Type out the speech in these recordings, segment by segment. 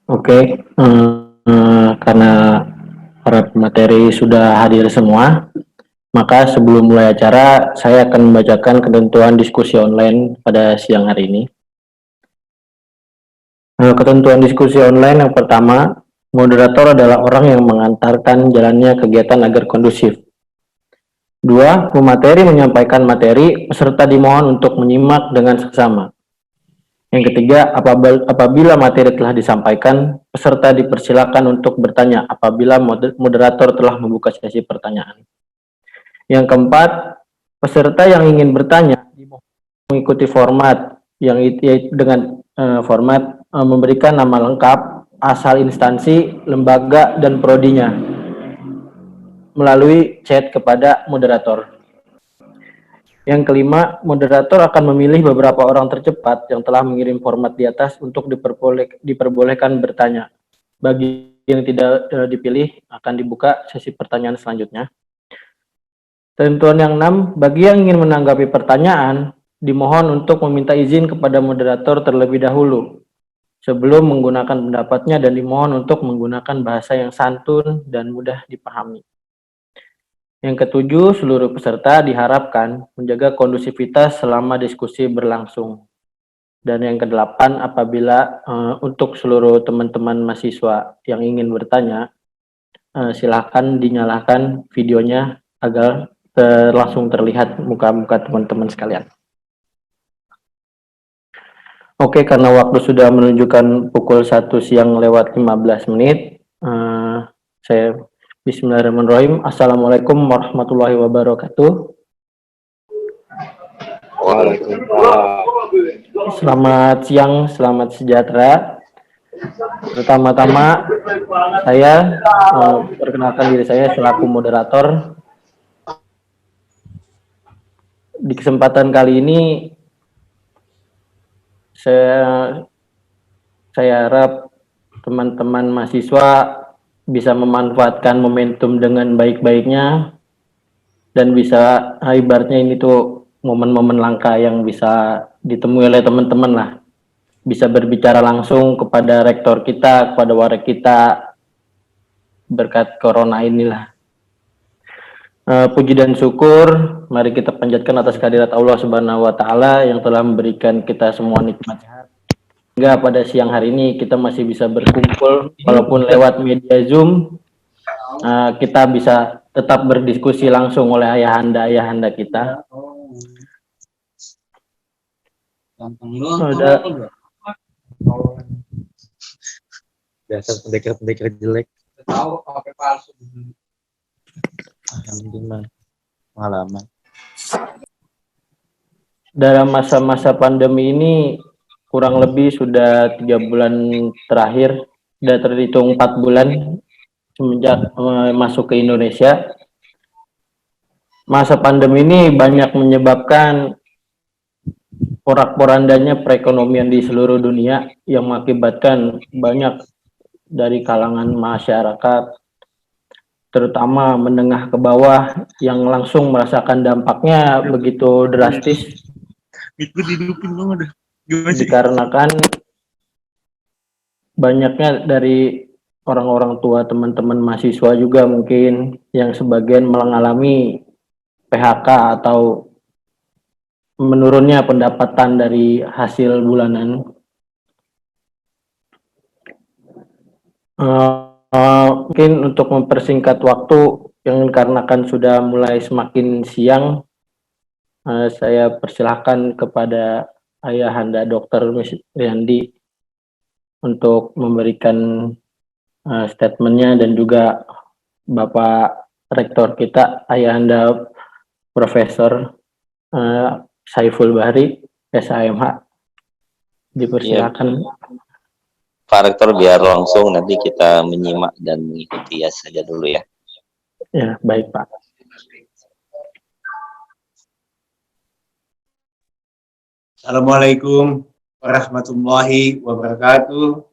Oke, karena para pemateri sudah hadir semua, maka sebelum mulai acara, saya akan membacakan ketentuan diskusi online pada siang hari ini. Ketentuan diskusi online yang pertama, moderator adalah orang yang mengantarkan jalannya kegiatan agar kondusif. 2. Pemateri menyampaikan materi, peserta dimohon untuk menyimak dengan seksama. Yang ketiga, apabila materi telah disampaikan, peserta dipersilakan untuk bertanya apabila moderator telah membuka sesi pertanyaan. Yang keempat, peserta yang ingin bertanya mengikuti format yang dengan format memberikan nama lengkap, asal instansi, lembaga, dan prodinya melalui chat kepada moderator. Yang kelima, moderator akan memilih beberapa orang tercepat yang telah mengirim format di atas untuk diperbolehkan bertanya. Bagi yang tidak dipilih, akan dibuka sesi pertanyaan selanjutnya. Ketentuan yang 6, bagi yang ingin menanggapi pertanyaan, dimohon untuk meminta izin kepada moderator terlebih dahulu sebelum menggunakan pendapatnya dan dimohon untuk menggunakan bahasa yang santun dan mudah dipahami. Yang ketujuh, seluruh peserta diharapkan menjaga kondusivitas selama diskusi berlangsung. Dan yang kedelapan, apabila untuk seluruh teman-teman mahasiswa yang ingin bertanya, silakan dinyalakan videonya agar langsung terlihat muka-muka teman-teman sekalian. Oke, karena waktu sudah menunjukkan pukul 1 siang lewat 15 menit, saya Bismillahirrahmanirrahim. Assalamualaikum warahmatullahi wabarakatuh. Selamat siang, selamat sejahtera. Pertama-tama, saya perkenalkan diri saya selaku moderator. Di kesempatan kali ini, saya harap teman-teman mahasiswa bisa memanfaatkan momentum dengan baik-baiknya dan bisa ibaratnya ini tuh momen-momen langka yang bisa ditemui oleh teman-teman lah, bisa berbicara langsung kepada rektor kita, kepada warek kita berkat corona inilah. Puji dan syukur mari kita panjatkan atas kehadirat Allah Subhanahu wa taala yang telah memberikan kita semua nikmat sehat. Hingga pada siang hari ini kita masih bisa berkumpul walaupun lewat media Zoom. Kita bisa tetap berdiskusi langsung oleh ayahanda kita. Biasa pendekar jelek. Pengalaman. Dalam masa-masa pandemi ini kurang lebih sudah 3 bulan terakhir, sudah terhitung 4 bulan semenjak masuk ke Indonesia. Masa pandemi ini banyak menyebabkan porak-porandanya perekonomian di seluruh dunia yang mengakibatkan banyak dari kalangan masyarakat, terutama menengah ke bawah, yang langsung merasakan dampaknya begitu drastis. Dikarenakan banyaknya dari orang-orang tua teman-teman mahasiswa juga mungkin yang sebagian mengalami PHK atau menurunnya pendapatan dari hasil bulanan. Mungkin untuk mempersingkat waktu yang dikarenakan sudah mulai semakin siang, saya persilahkan kepada Ayahanda Dr. Riyandi untuk memberikan statementnya dan juga Bapak Rektor kita Ayahanda Profesor Saiful Bahri SAMH, dipersilakan. Pak Rektor, biar langsung nanti kita menyimak dan mengikuti saja dulu ya. Ya, baik Pak. Assalamualaikum warahmatullahi wabarakatuh.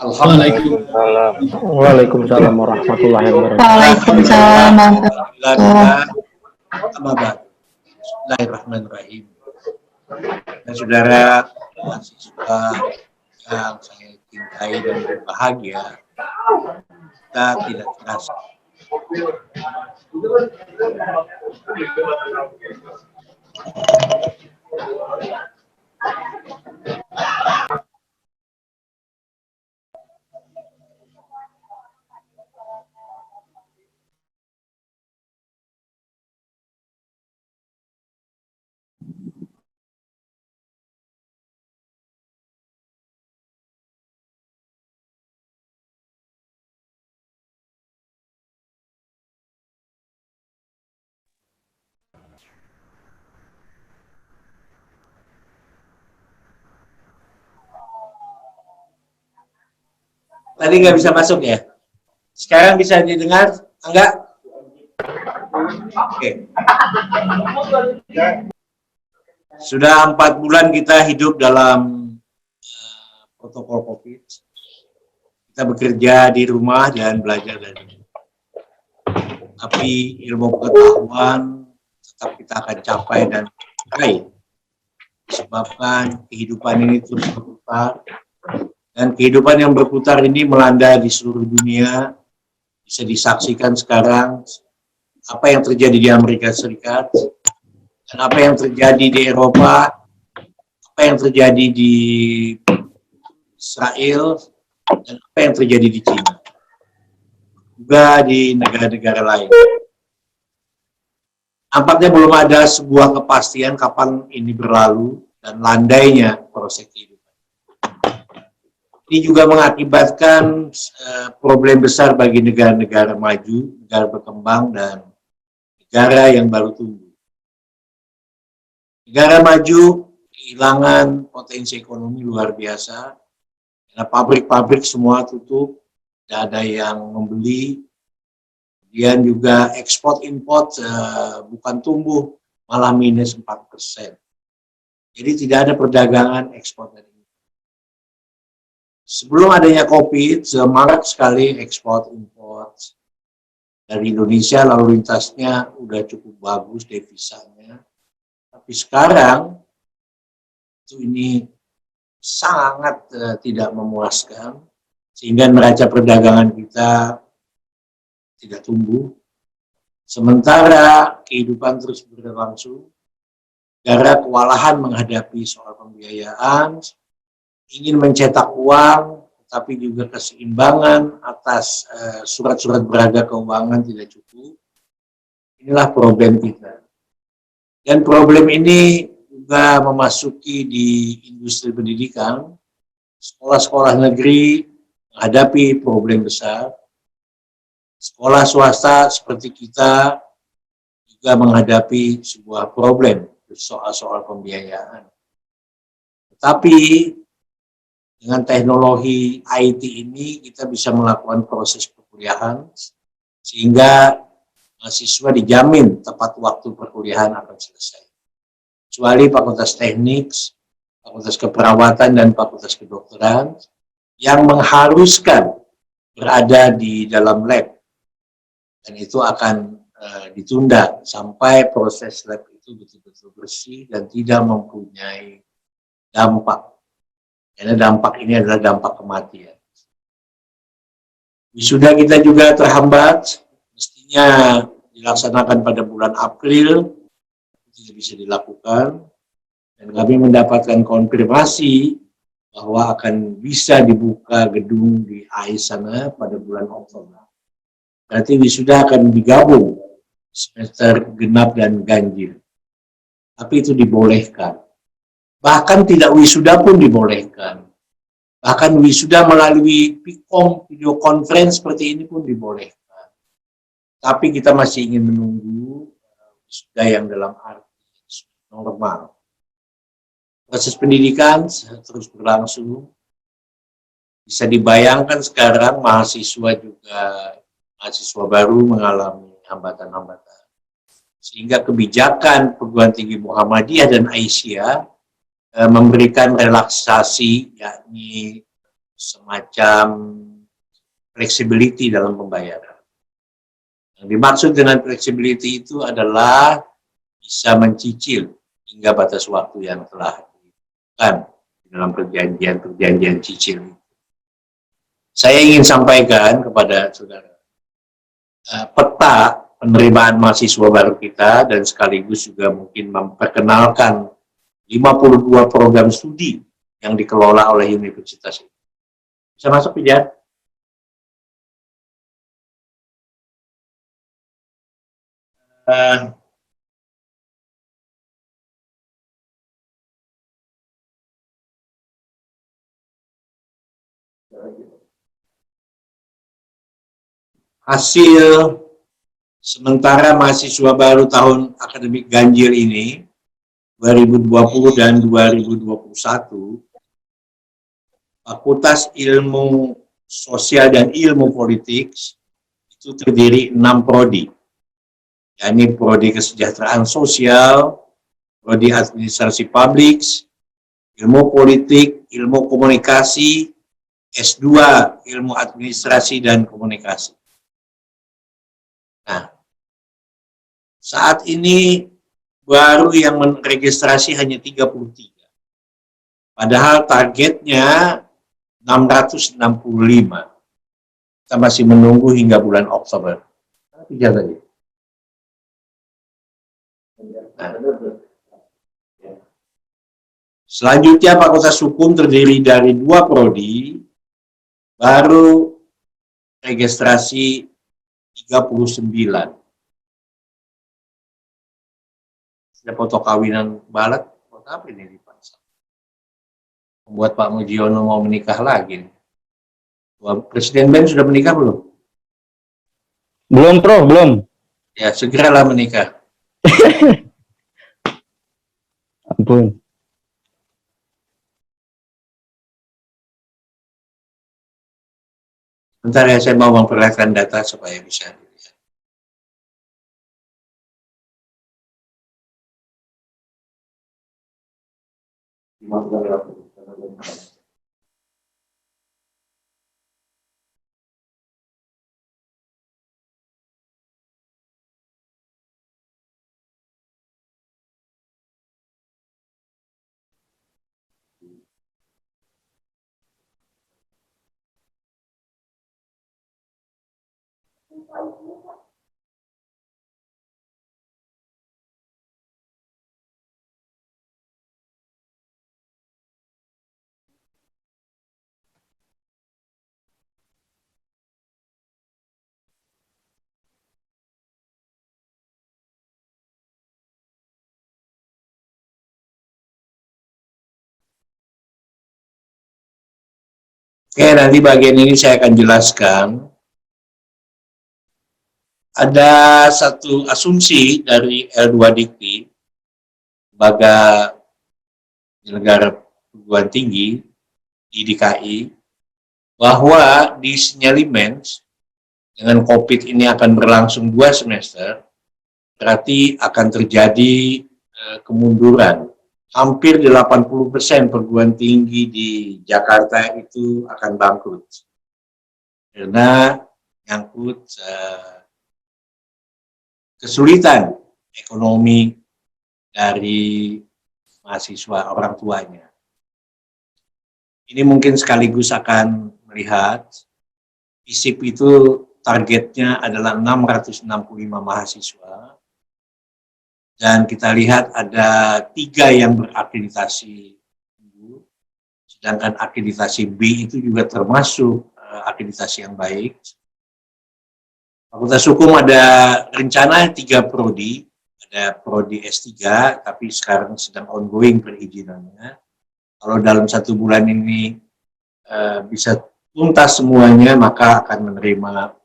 Waalaikumsalam warahmatullahi wabarakatuh. Waalaikumsalam warahmatullahi wabarakatuh. Bismillahirrahmanirrahim. Dan saudara mahasiswa yang saya cintai dan berbahagia, kita tidak terasa. Tadi nggak bisa masuk ya? Sekarang bisa didengar? Enggak? Oke. Sudah 4 bulan kita hidup dalam protokol COVID. Kita bekerja di rumah dan belajar dari rumah. Tapi ilmu pengetahuan tetap kita akan capai dan capai. Disebabkan kehidupan ini terus berputar. Dan kehidupan yang berputar ini melanda di seluruh dunia. Bisa disaksikan sekarang apa yang terjadi di Amerika Serikat, dan apa yang terjadi di Eropa, apa yang terjadi di Israel, dan apa yang terjadi di China. Juga di negara-negara lain. Nampaknya belum ada sebuah kepastian kapan ini berlalu dan landainya proses kehidupan. Ini juga mengakibatkan problem besar bagi negara-negara maju, negara berkembang, dan negara yang baru tumbuh. Negara maju kehilangan potensi ekonomi luar biasa, karena pabrik-pabrik semua tutup, tidak ada yang membeli, kemudian juga ekspor-import bukan tumbuh, malah minus 4%. Jadi tidak ada perdagangan ekspor dari. Sebelum adanya COVID, semarak sekali ekspor impor dari Indonesia, lalu lintasnya udah cukup bagus devisanya. Tapi sekarang itu ini sangat tidak memuaskan, sehingga neraca perdagangan kita tidak tumbuh. Sementara kehidupan terus berlangsung, negara kewalahan menghadapi soal pembiayaan, ingin mencetak uang, tapi juga keseimbangan atas surat-surat berharga keuangan tidak cukup. Inilah problem kita. Dan problem ini juga memasuki di industri pendidikan. Sekolah-sekolah negeri menghadapi problem besar. Sekolah swasta seperti kita juga menghadapi sebuah problem soal-soal pembiayaan. Tetapi dengan teknologi IT ini kita bisa melakukan proses perkuliahan sehingga mahasiswa dijamin tepat waktu perkuliahan akan selesai. Kecuali Fakultas Teknik, Fakultas Keperawatan, dan Fakultas Kedokteran yang mengharuskan berada di dalam lab. Dan itu akan ditunda sampai proses lab itu betul-betul bersih dan tidak mempunyai dampak. Karena dampak ini adalah dampak kematian. Wisuda kita juga terhambat, mestinya dilaksanakan pada bulan April, tidak bisa dilakukan, dan kami mendapatkan konfirmasi bahwa akan bisa dibuka gedung di AIS sana pada bulan Oktober. Berarti wisuda akan digabung semester genap dan ganjil. Tapi itu dibolehkan. Bahkan tidak wisuda pun dibolehkan. Bahkan wisuda melalui video conference seperti ini pun dibolehkan. Tapi kita masih ingin menunggu wisuda yang dalam arti normal. Proses pendidikan terus berlangsung. Bisa dibayangkan sekarang mahasiswa baru mengalami hambatan-hambatan. Sehingga kebijakan perguruan tinggi Muhammadiyah dan Aisyah memberikan relaksasi, yakni semacam flexibility dalam pembayaran. Yang dimaksud dengan flexibility itu adalah bisa mencicil hingga batas waktu yang telah ditentukan dalam perjanjian cicil. saya ingin sampaikan kepada saudara peta penerimaan mahasiswa baru kita dan sekaligus juga mungkin memperkenalkan 52 program studi yang dikelola oleh universitas ini. Bisa masuk, Pijar? Hasil sementara mahasiswa baru tahun akademik ganjil ini 2020 dan 2021, Fakultas Ilmu Sosial dan Ilmu Politik itu terdiri 6 prodi, yakni prodi kesejahteraan sosial, prodi administrasi publik, ilmu politik, ilmu komunikasi, S2 ilmu administrasi dan komunikasi. Nah, saat ini baru yang meregistrasi hanya 33. Padahal targetnya 665. Kita masih menunggu hingga bulan Oktober. Nah, selanjutnya Fakultas Hukum terdiri dari 2 prodi, baru registrasi 39. Ada foto kawinan balat, foto apa ini dipasang? Membuat Pak Mujiono mau menikah lagi. Presiden Ben sudah menikah belum? Belum, Prof, belum. Ya, segeralah menikah. Ampun. Bentar ya, saya mau memperlihatkan data supaya bisa dilihat. Oke, nanti bagian ini saya akan jelaskan. Ada satu asumsi dari L2 Dikti, lembaga penyelenggara perguruan tinggi di DKI, bahwa di sinyalimen dengan COVID ini akan berlangsung 2 semester, berarti akan terjadi kemunduran. Hampir 80% perguruan tinggi di Jakarta itu akan bangkrut. Karena nyangkut kesulitan ekonomi dari mahasiswa, orang tuanya. Ini mungkin sekaligus akan melihat ISIP itu targetnya adalah 665 mahasiswa. Dan kita lihat ada 3 yang berakreditasi, sedangkan akreditasi B itu juga termasuk akreditasi yang baik. Fakultas Hukum ada rencana 3 prodi, ada prodi S3, tapi sekarang sedang ongoing perizinannya. Kalau dalam 1 bulan ini bisa tuntas semuanya, maka akan menerima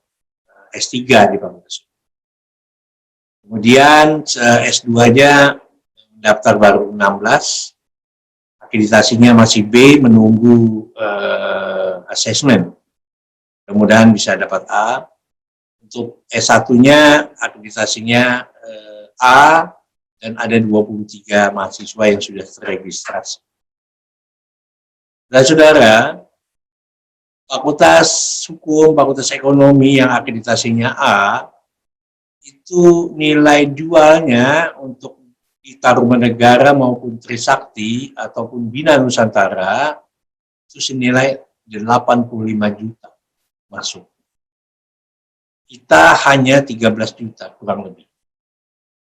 S3 di Fakultas Hukum. Kemudian S2-nya daftar baru 16, akreditasinya masih B, menunggu asesmen. Mudah-mudahan bisa dapat A. Untuk S1-nya akreditasinya A, dan ada 23 mahasiswa yang sudah terregistrasi. Dan saudara, Fakultas Hukum, Fakultas Ekonomi yang akreditasinya A, itu nilai jualnya untuk di Tarumanegara maupun Trisakti ataupun Bina Nusantara itu senilai 85 juta. masuk. Kita hanya 13 juta kurang lebih.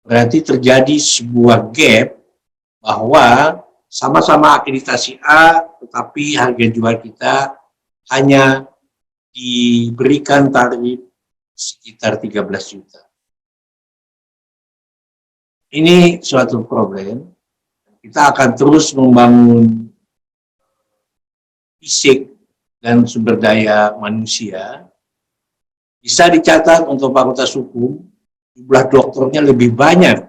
Berarti terjadi sebuah gap bahwa sama-sama akreditasi A, tetapi harga jual kita hanya diberikan tarif sekitar 13 juta. Ini suatu problem. Kita akan terus membangun fisik dan sumber daya manusia. Bisa dicatat untuk Fakultas Hukum, jumlah dokternya lebih banyak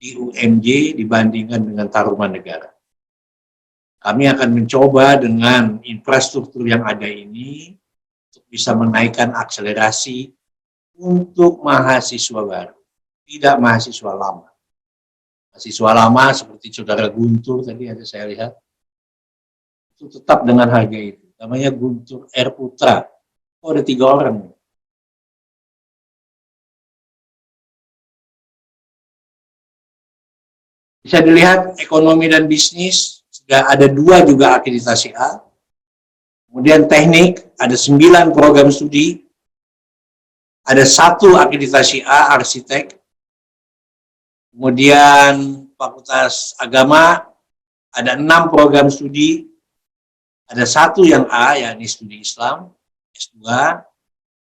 di UMJ dibandingkan dengan Taruman Negara. Kami akan mencoba dengan infrastruktur yang ada ini untuk bisa menaikkan akselerasi untuk mahasiswa baru, tidak mahasiswa lama. Mahasiswa lama seperti Saudara Guntur tadi ada saya lihat, itu tetap dengan harga itu. Namanya Guntur R. Putra. Oh, ada 3 orang. Bisa dilihat ekonomi dan bisnis, sudah ada 2 juga akreditasi A. Kemudian teknik, ada 9 program studi. Ada 1 akreditasi A, arsitek. Kemudian Fakultas Agama, ada 6 program studi. Ada 1 yang A, yakni studi Islam, S2.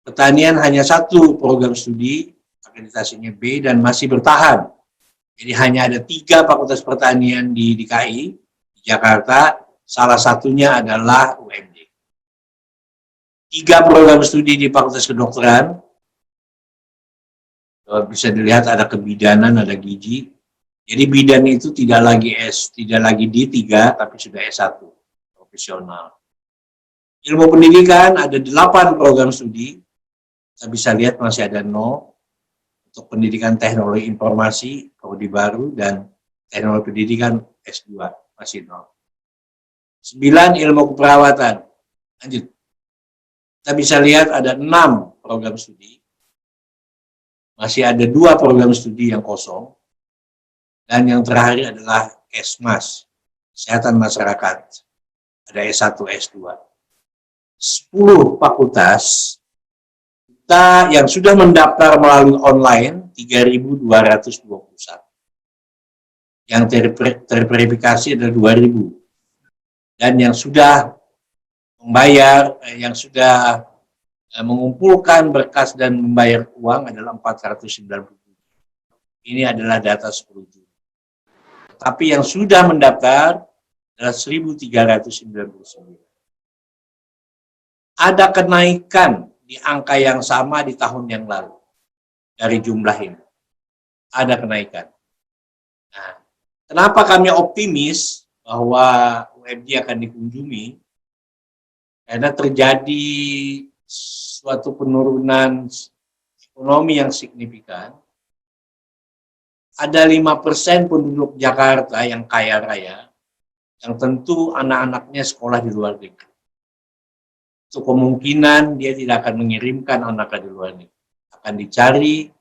Pertanian hanya 1 program studi, akreditasinya B, dan masih bertahan. Jadi hanya ada 3 fakultas pertanian di DKI, di Jakarta, salah satunya adalah UMJ. 3 program studi di Fakultas Kedokteran, bisa dilihat ada kebidanan, ada gizi. Jadi bidan itu tidak lagi D3, tapi sudah S1, profesional. Ilmu pendidikan ada 8 program studi, kita bisa lihat masih ada 0. Untuk pendidikan teknologi informasi, prodi baru, dan teknologi pendidikan S2, masih 0. 9 ilmu keperawatan. Lanjut. Kita bisa lihat ada 6 program studi. Masih ada 2 program studi yang kosong. Dan yang terakhir adalah Kesmas, Kesehatan Masyarakat. Ada S1, S2. 10 fakultas kita yang sudah mendaftar melalui online 3.221. Yang terverifikasi adalah 2.000. Dan yang sudah membayar, yang sudah mengumpulkan berkas dan membayar uang adalah 490. Ini adalah data 10 Juni. Tapi yang sudah mendaftar adalah 1.399. Ada kenaikan di angka yang sama di tahun yang lalu dari jumlah ini. Ada kenaikan. Nah, kenapa kami optimis bahwa UMJ akan dikunjungi? Karena terjadi suatu penurunan ekonomi yang signifikan. Ada 5% penduduk Jakarta yang kaya raya, yang tentu anak-anaknya sekolah di luar negeri. So, kemungkinan dia tidak akan mengirimkan anaknya di luar negeri. Akan dicari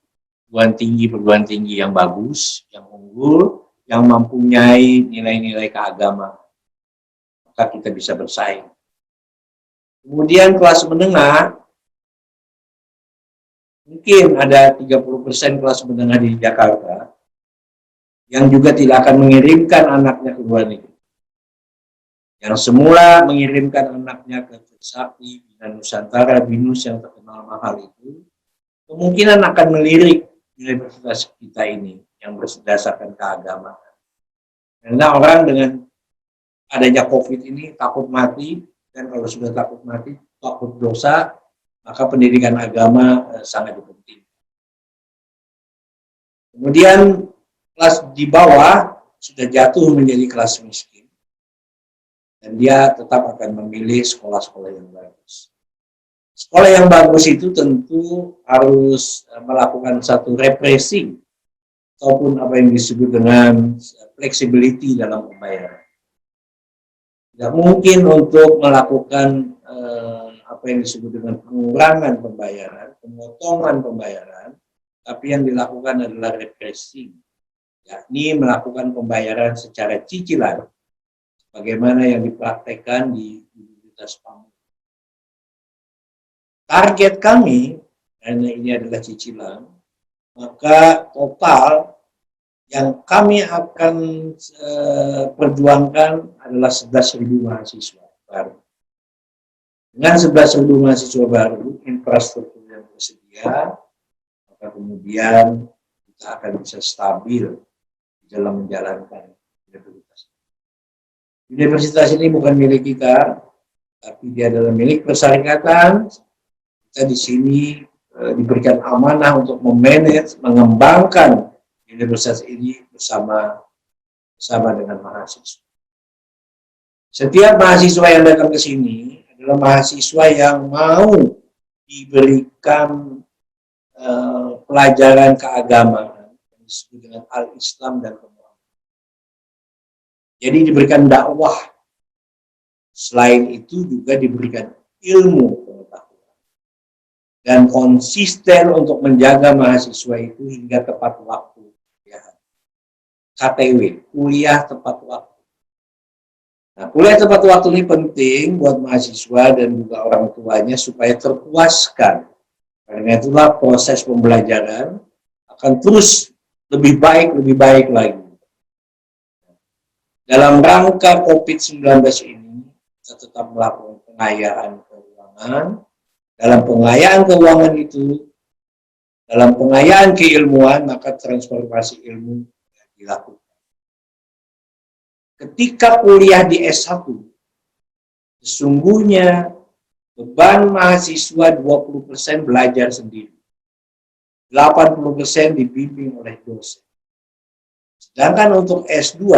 perguruan tinggi yang bagus, yang unggul, yang mempunyai nilai-nilai keagamaan. Maka kita bisa bersaing. Kemudian kelas menengah, mungkin ada 30% kelas menengah di Jakarta, yang juga tidak akan mengirimkan anaknya ke luar negeri. Yang semula mengirimkan anaknya ke Trisakti, Bina Nusantara, BINUS yang terkenal mahal itu, kemungkinan akan melirik universitas kita ini yang berdasarkan keagamaan. Karena orang dengan adanya COVID ini takut mati, dan kalau sudah takut mati, takut dosa, maka pendidikan agama sangat penting. Kemudian kelas di bawah sudah jatuh menjadi kelas miskin. Dan dia tetap akan memilih sekolah-sekolah yang bagus. Sekolah yang bagus itu tentu harus melakukan satu represi ataupun apa yang disebut dengan flexibility dalam pembayaran. Tidak mungkin untuk melakukan apa yang disebut dengan pengurangan pembayaran, pemotongan pembayaran, tapi yang dilakukan adalah represi, yakni melakukan pembayaran secara cicilan. Bagaimana yang dipraktekkan di Universitas PAMU. target kami, karena ini adalah cicilan, maka total yang kami akan perjuangkan adalah 11.000 mahasiswa baru. Dengan 11.000 mahasiswa baru, infrastruktur yang tersedia, maka kemudian kita akan bisa stabil di dalam menjalankan universitas. Universitas ini bukan milik kita, tapi dia adalah milik persyarikatan. Kita di sini diberikan amanah untuk memanage, mengembangkan universitas ini bersama dengan mahasiswa. Setiap mahasiswa yang datang ke sini adalah mahasiswa yang mau diberikan pelajaran keagamaan yang disebut dengan al-Islam dan Muhammad. Jadi diberikan dakwah. Selain itu juga diberikan ilmu pengetahuan dan konsisten untuk menjaga mahasiswa itu hingga tepat waktu. KTW, kuliah tepat waktu. Nah, kuliah tepat waktu ini penting buat mahasiswa dan juga orang tuanya supaya terpuaskan. Karena itulah proses pembelajaran akan terus lebih baik lagi. Dalam rangka COVID-19 ini, kita tetap melakukan pengayaan keuangan. Dalam pengayaan keuangan itu, dalam pengayaan keilmuan, maka transformasi ilmu dilakukan. Ketika kuliah di S1, sesungguhnya beban mahasiswa 20% belajar sendiri. 80% dibimbing oleh dosen. Sedangkan untuk S2,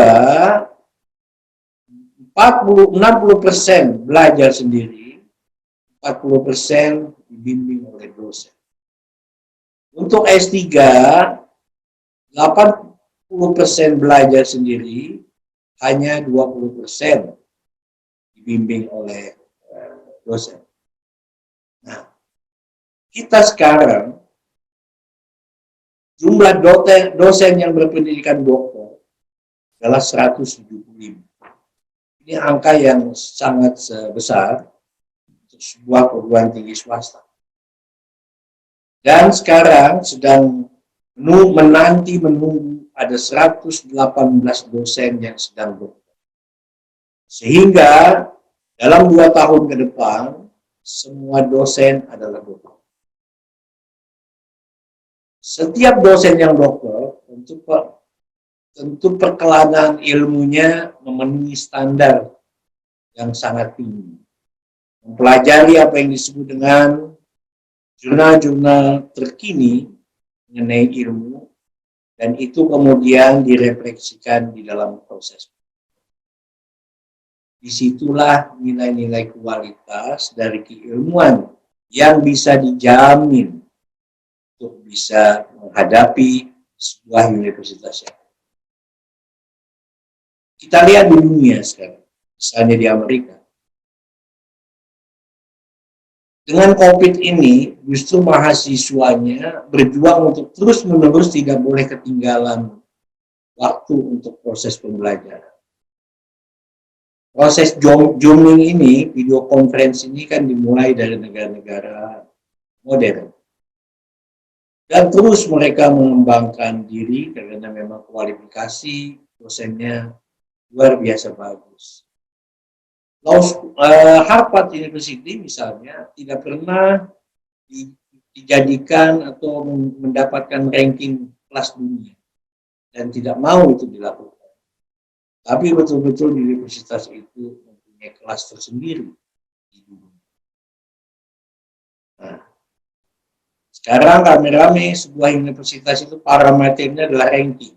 60% belajar sendiri, 40% dibimbing oleh dosen. Untuk S3, 80% belajar sendiri, hanya 20% dibimbing oleh dosen. Nah, kita sekarang jumlah dosen yang berpendidikan doktor adalah 175. Ini angka yang sangat besar untuk sebuah perguruan tinggi swasta. Dan sekarang sedang menunggu ada 118 dosen yang sedang dokter. Sehingga dalam 2 tahun ke depan, semua dosen adalah dokter. Setiap dosen yang dokter, tentu perkelainan ilmunya memenuhi standar yang sangat tinggi. Mempelajari apa yang disebut dengan jurnal-jurnal terkini mengenai ilmu, dan itu kemudian direfleksikan di dalam proses. Disitulah nilai-nilai kualitas dari keilmuan yang bisa dijamin untuk bisa menghadapi sebuah universitas yang kita lihat di dunia sekarang, misalnya di Amerika. Dengan COVID ini, justru mahasiswanya berjuang untuk terus-menerus tidak boleh ketinggalan waktu untuk proses pembelajaran. Proses Zooming ini, video conference ini kan dimulai dari negara-negara modern. Dan terus mereka mengembangkan diri karena memang kualifikasi dosennya luar biasa bagus. Harvard University misalnya tidak pernah dijadikan atau mendapatkan ranking kelas dunia dan tidak mau itu dilakukan. Tapi betul-betul universitas itu mempunyai kelas tersendiri di dunia. Nah, sekarang rame-rame sebuah universitas itu parameternya adalah ranking.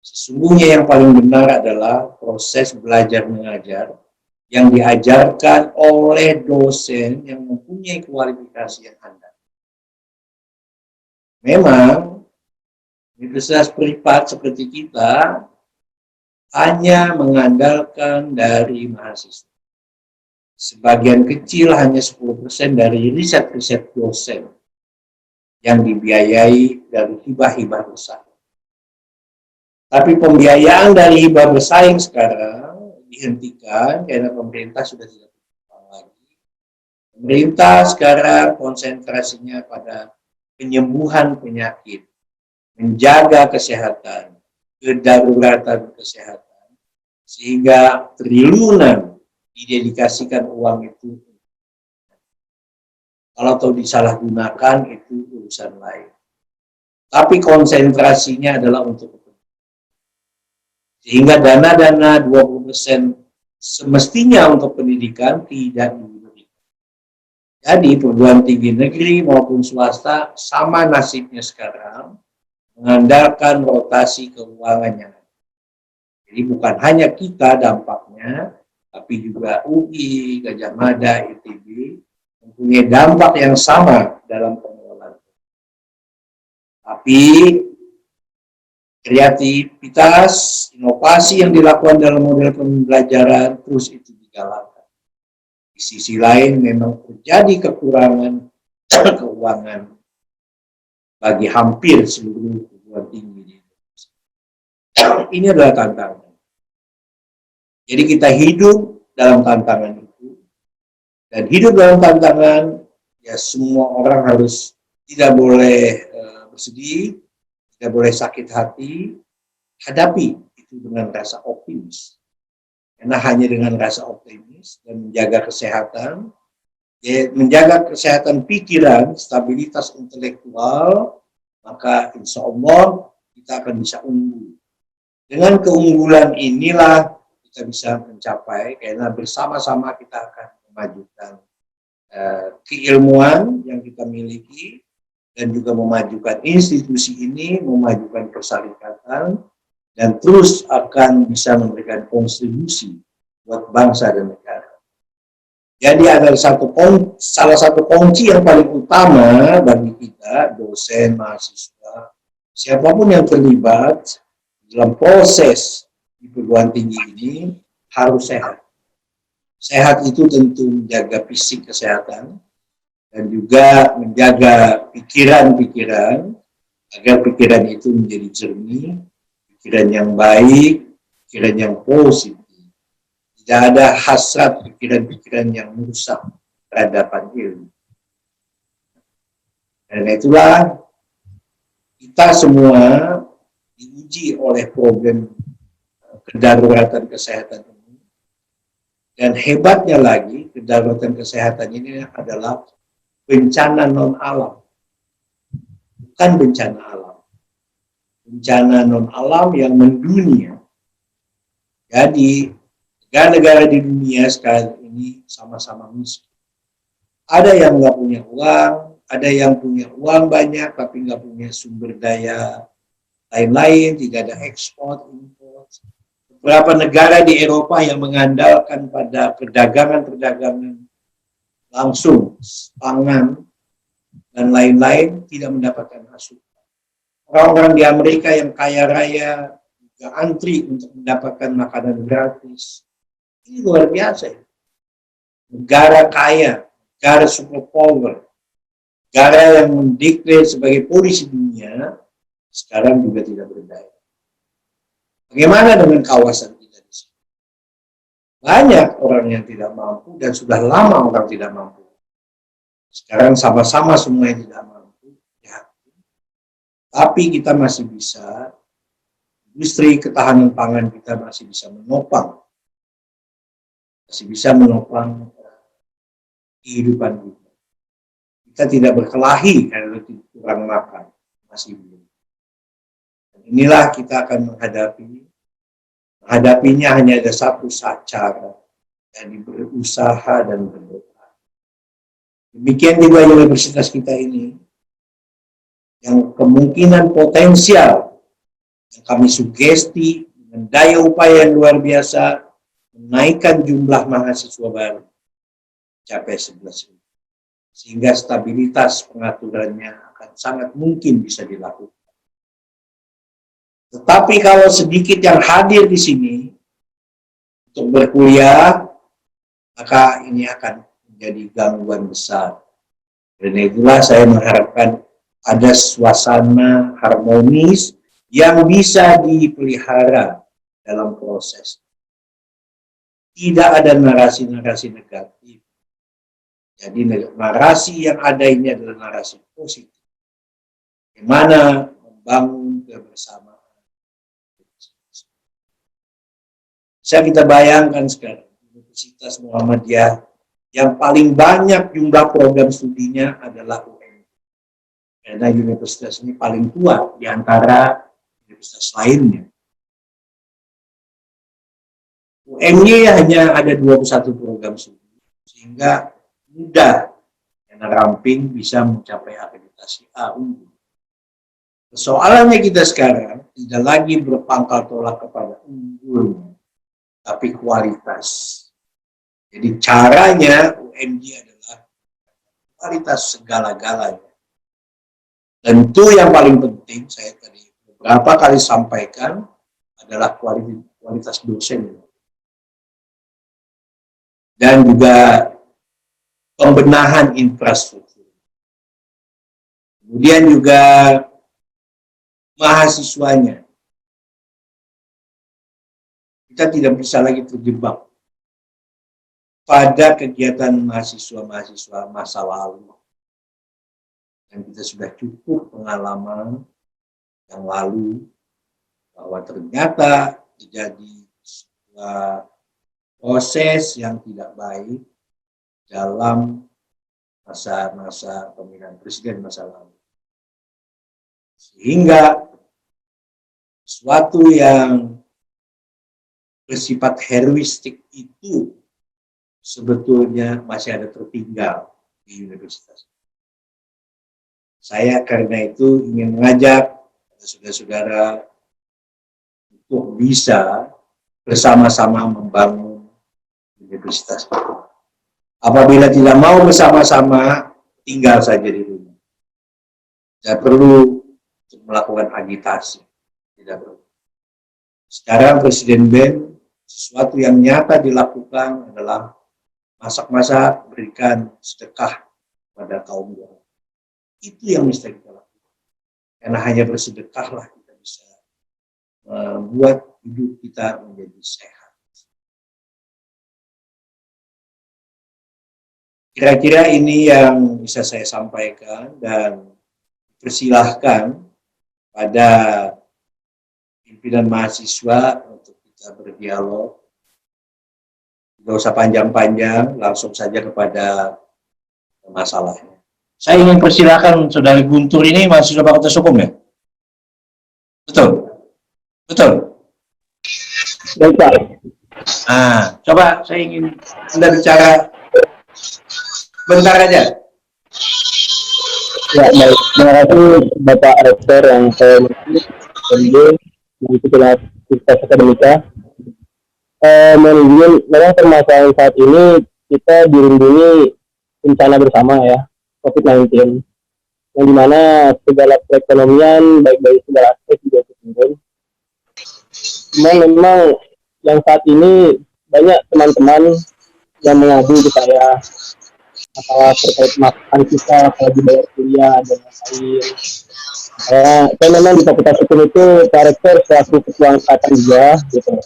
Sesungguhnya yang paling benar adalah proses belajar mengajar yang diajarkan oleh dosen yang mempunyai kualifikasi yang handal. Memang universitas privat seperti kita hanya mengandalkan dari mahasiswa. Sebagian kecil hanya 10% dari riset-riset dosen yang dibiayai dari hibah-hibah besar. Tapi pembiayaan dari hibah bersaing sekarang dihentikan karena pemerintah sudah tidak berkembang lagi. Pemerintah sekarang konsentrasinya pada penyembuhan penyakit, menjaga kesehatan, kedaruratan kesehatan, sehingga triliunan didedikasikan uang itu. Kalau tahu disalahgunakan itu urusan lain. Tapi konsentrasinya adalah untuk itu. Sehingga dana-dana 20% semestinya untuk pendidikan tidak diberikan. Jadi perguruan tinggi negeri maupun swasta sama nasibnya sekarang, mengandalkan rotasi keuangannya. Jadi bukan hanya kita dampaknya, tapi juga UI, Gajah Mada, ITB, mempunyai dampak yang sama dalam pengelolaan. Tapi kreativitas, inovasi yang dilakukan dalam model pembelajaran terus itu digalakkan. Di sisi lain memang terjadi kekurangan keuangan bagi hampir seluruh perguruan tinggi di Indonesia. Ini adalah tantangan. Jadi kita hidup dalam tantangan itu, dan hidup dalam tantangan, ya semua orang harus tidak boleh bersedih, tidak boleh sakit hati, hadapi itu dengan rasa optimis. Karena hanya dengan rasa optimis dan menjaga kesehatan, ya, menjaga kesehatan pikiran, stabilitas intelektual, maka insya Allah kita akan bisa unggul. Dengan keunggulan inilah kita bisa mencapai, karena bersama-sama kita akan memajukan keilmuan yang kita miliki, dan juga memajukan institusi ini, memajukan persyarikatan, dan terus akan bisa memberikan kontribusi buat bangsa dan negara. Jadi ada salah satu kunci yang paling utama bagi kita, dosen, mahasiswa, siapapun yang terlibat dalam proses di perguruan tinggi ini harus sehat. Sehat itu tentu menjaga fisik kesehatan, dan juga menjaga pikiran-pikiran, agar pikiran itu menjadi jernih, pikiran yang baik, pikiran yang positif. Tidak ada hasrat pikiran-pikiran yang merusak peradaban ilmu. Dan itulah kita semua diuji oleh problem kedaruratan kesehatan ini. Dan hebatnya lagi, kedaruratan kesehatan ini adalah bencana non-alam, bukan bencana alam. Bencana non-alam yang mendunia. Jadi, negara-negara di dunia sekarang ini sama-sama miskin. Ada yang nggak punya uang, ada yang punya uang banyak, tapi nggak punya sumber daya lain-lain, tidak ada ekspor, impor. Beberapa negara di Eropa yang mengandalkan pada perdagangan-perdagangan langsung, pangan, dan lain-lain tidak mendapatkan asupan. Orang-orang di Amerika yang kaya raya juga antri untuk mendapatkan makanan gratis. Ini luar biasa. Negara kaya, negara superpower, negara yang mendeklarasi sebagai polisi dunia, sekarang juga tidak berdaya. Bagaimana dengan kawasan kita di sini? Banyak orang yang tidak mampu, dan sudah lama orang tidak mampu. Sekarang sama-sama semua yang tidak mampu, ya. Tapi kita masih bisa, industri ketahanan pangan kita masih bisa menopang. Masih bisa menopang kehidupan kita. Kita tidak berkelahi karena kurang makan. Masih belum. Dan inilah kita akan menghadapinya hanya ada satu cara, yakni berusaha dan berdoa. Demikian juga universitas kita ini, yang kemungkinan potensial yang kami sugesti dengan daya upaya yang luar biasa, menaikkan jumlah mahasiswa baru capai 11.000. Sehingga stabilitas pengaturannya akan sangat mungkin bisa dilakukan. Tetapi kalau sedikit yang hadir di sini untuk berkuliah, maka ini akan menjadi gangguan besar. Dan itulah saya mengharapkan ada suasana harmonis yang bisa dipelihara dalam proses. Tidak ada narasi-narasi negatif. Jadi narasi yang ada ini adalah narasi positif. Bagaimana membangun kebersamaan. Bisa kita bayangkan sekarang, Universitas Muhammadiyah yang paling banyak jumlah program studinya adalah UMY. Karena universitas ini paling tua di antara universitas lainnya. UMY hanya ada 21 program studi, sehingga mudah yang ramping bisa mencapai akreditasi A unggul. Persoalannya kita sekarang tidak lagi berpangkal tolak kepada unggul, tapi kualitas. Jadi caranya UMY adalah kualitas segala-galanya. Tentu yang paling penting saya tadi beberapa kali sampaikan adalah kualitas dosen dan juga pembenahan infrastruktur. Kemudian juga mahasiswanya. Kita tidak bisa lagi terjebak pada kegiatan mahasiswa-mahasiswa masa lalu. Dan kita sudah cukup pengalaman yang lalu bahwa ternyata terjadi sebuah proses yang tidak baik dalam masa-masa pemilihan presiden masa lalu. Sehingga sesuatu yang bersifat heroistik itu sebetulnya masih ada tertinggal di universitas. Saya karena itu ingin mengajak saudara-saudara untuk bisa bersama-sama membangun universitas. Apabila tidak mau bersama-sama, tinggal saja di rumah. Tidak perlu melakukan agitasi. Tidak perlu. Sekarang Presiden BEM, sesuatu yang nyata dilakukan adalah masak-masak, berikan sedekah pada kaum duafa. Itu yang mesti kita lakukan. Karena hanya bersedekahlah kita bisa membuat hidup kita menjadi sehat. Kira-kira ini yang bisa saya sampaikan dan persilahkan pada pimpinan mahasiswa untuk kita berdialog. Tidak usah panjang-panjang, langsung saja kepada masalahnya. Saya ingin persilahkan Saudara Guntur ini mahasiswa Fakultas Hukum ya? Betul? Betul? Baik. Nah, coba saya ingin Anda bicara bentar aja. Ya, baik. Terima kasih Bapak Rektor yang saya mengikuti aktivitas akademika. Memang permasalahan saat ini kita dirundungi bencana bersama ya, COVID-19, yang dimana segala perekonomian baik dari segala aspek juga turun. Memang yang saat ini banyak teman-teman yang mengadu ke saya masalah terkait makan kita apalagi bayar kuliah dan lain-lain. Saya memang di Fakultas Hukum itu Pak Rektor selaku ketua angkatan juga gitu.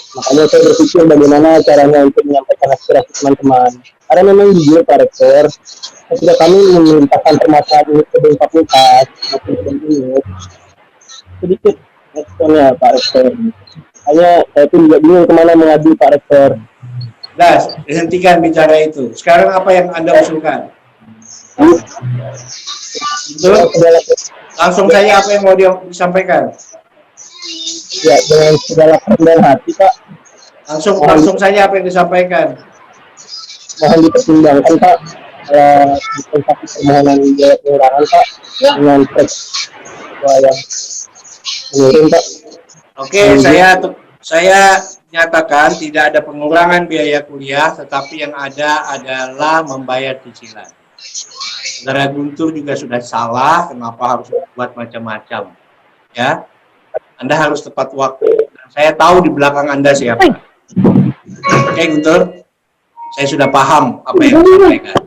Makanya saya berpikir bagaimana caranya untuk menyampaikan aspirasi teman-teman. Karena memang jujur Pak Rektor, ketika kami melimpahkan permasalahan ini ke fakultas maupun ke unit, sedikit responnya Pak Rektor. Hanya saya pun juga bingung kemana mengadu Pak Rektor. Nah, hentikan bicara itu. Sekarang apa yang Anda usulkan? Itu langsung saja apa yang mau disampaikan? Ya, dengan segala kerendahan hati Pak. Langsung saja apa yang disampaikan. Mohon dipertimbangkan Pak, dispensasi permohonan biaya pengurangan Pak dengan yang menurun Pak. Oke, saya nyatakan tidak ada pengurangan biaya kuliah, tetapi yang ada adalah membayar cicilan. Saudara Guntur juga sudah salah, kenapa harus buat macam-macam? Ya, Anda harus tepat waktu. Saya tahu di belakang Anda siapa. Oke, Guntur, saya sudah paham apa yang disampaikan.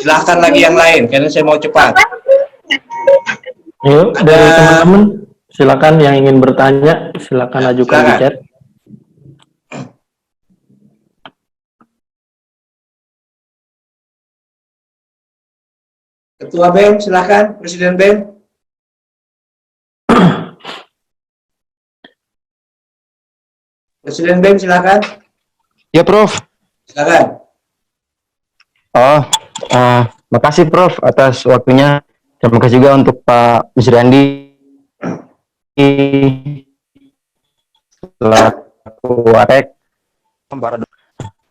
Silahkan lagi yang lain, karena saya mau cepat. Yuk, dari teman-teman, silakan yang ingin bertanya, silakan ajukan di chat. Ketua BEM silakan, Presiden BEM. Presiden BEM silakan. Ya, Prof. Silakan. Oh, makasih Prof atas waktunya. Terima kasih juga untuk Pak Misriandi selaku Watek.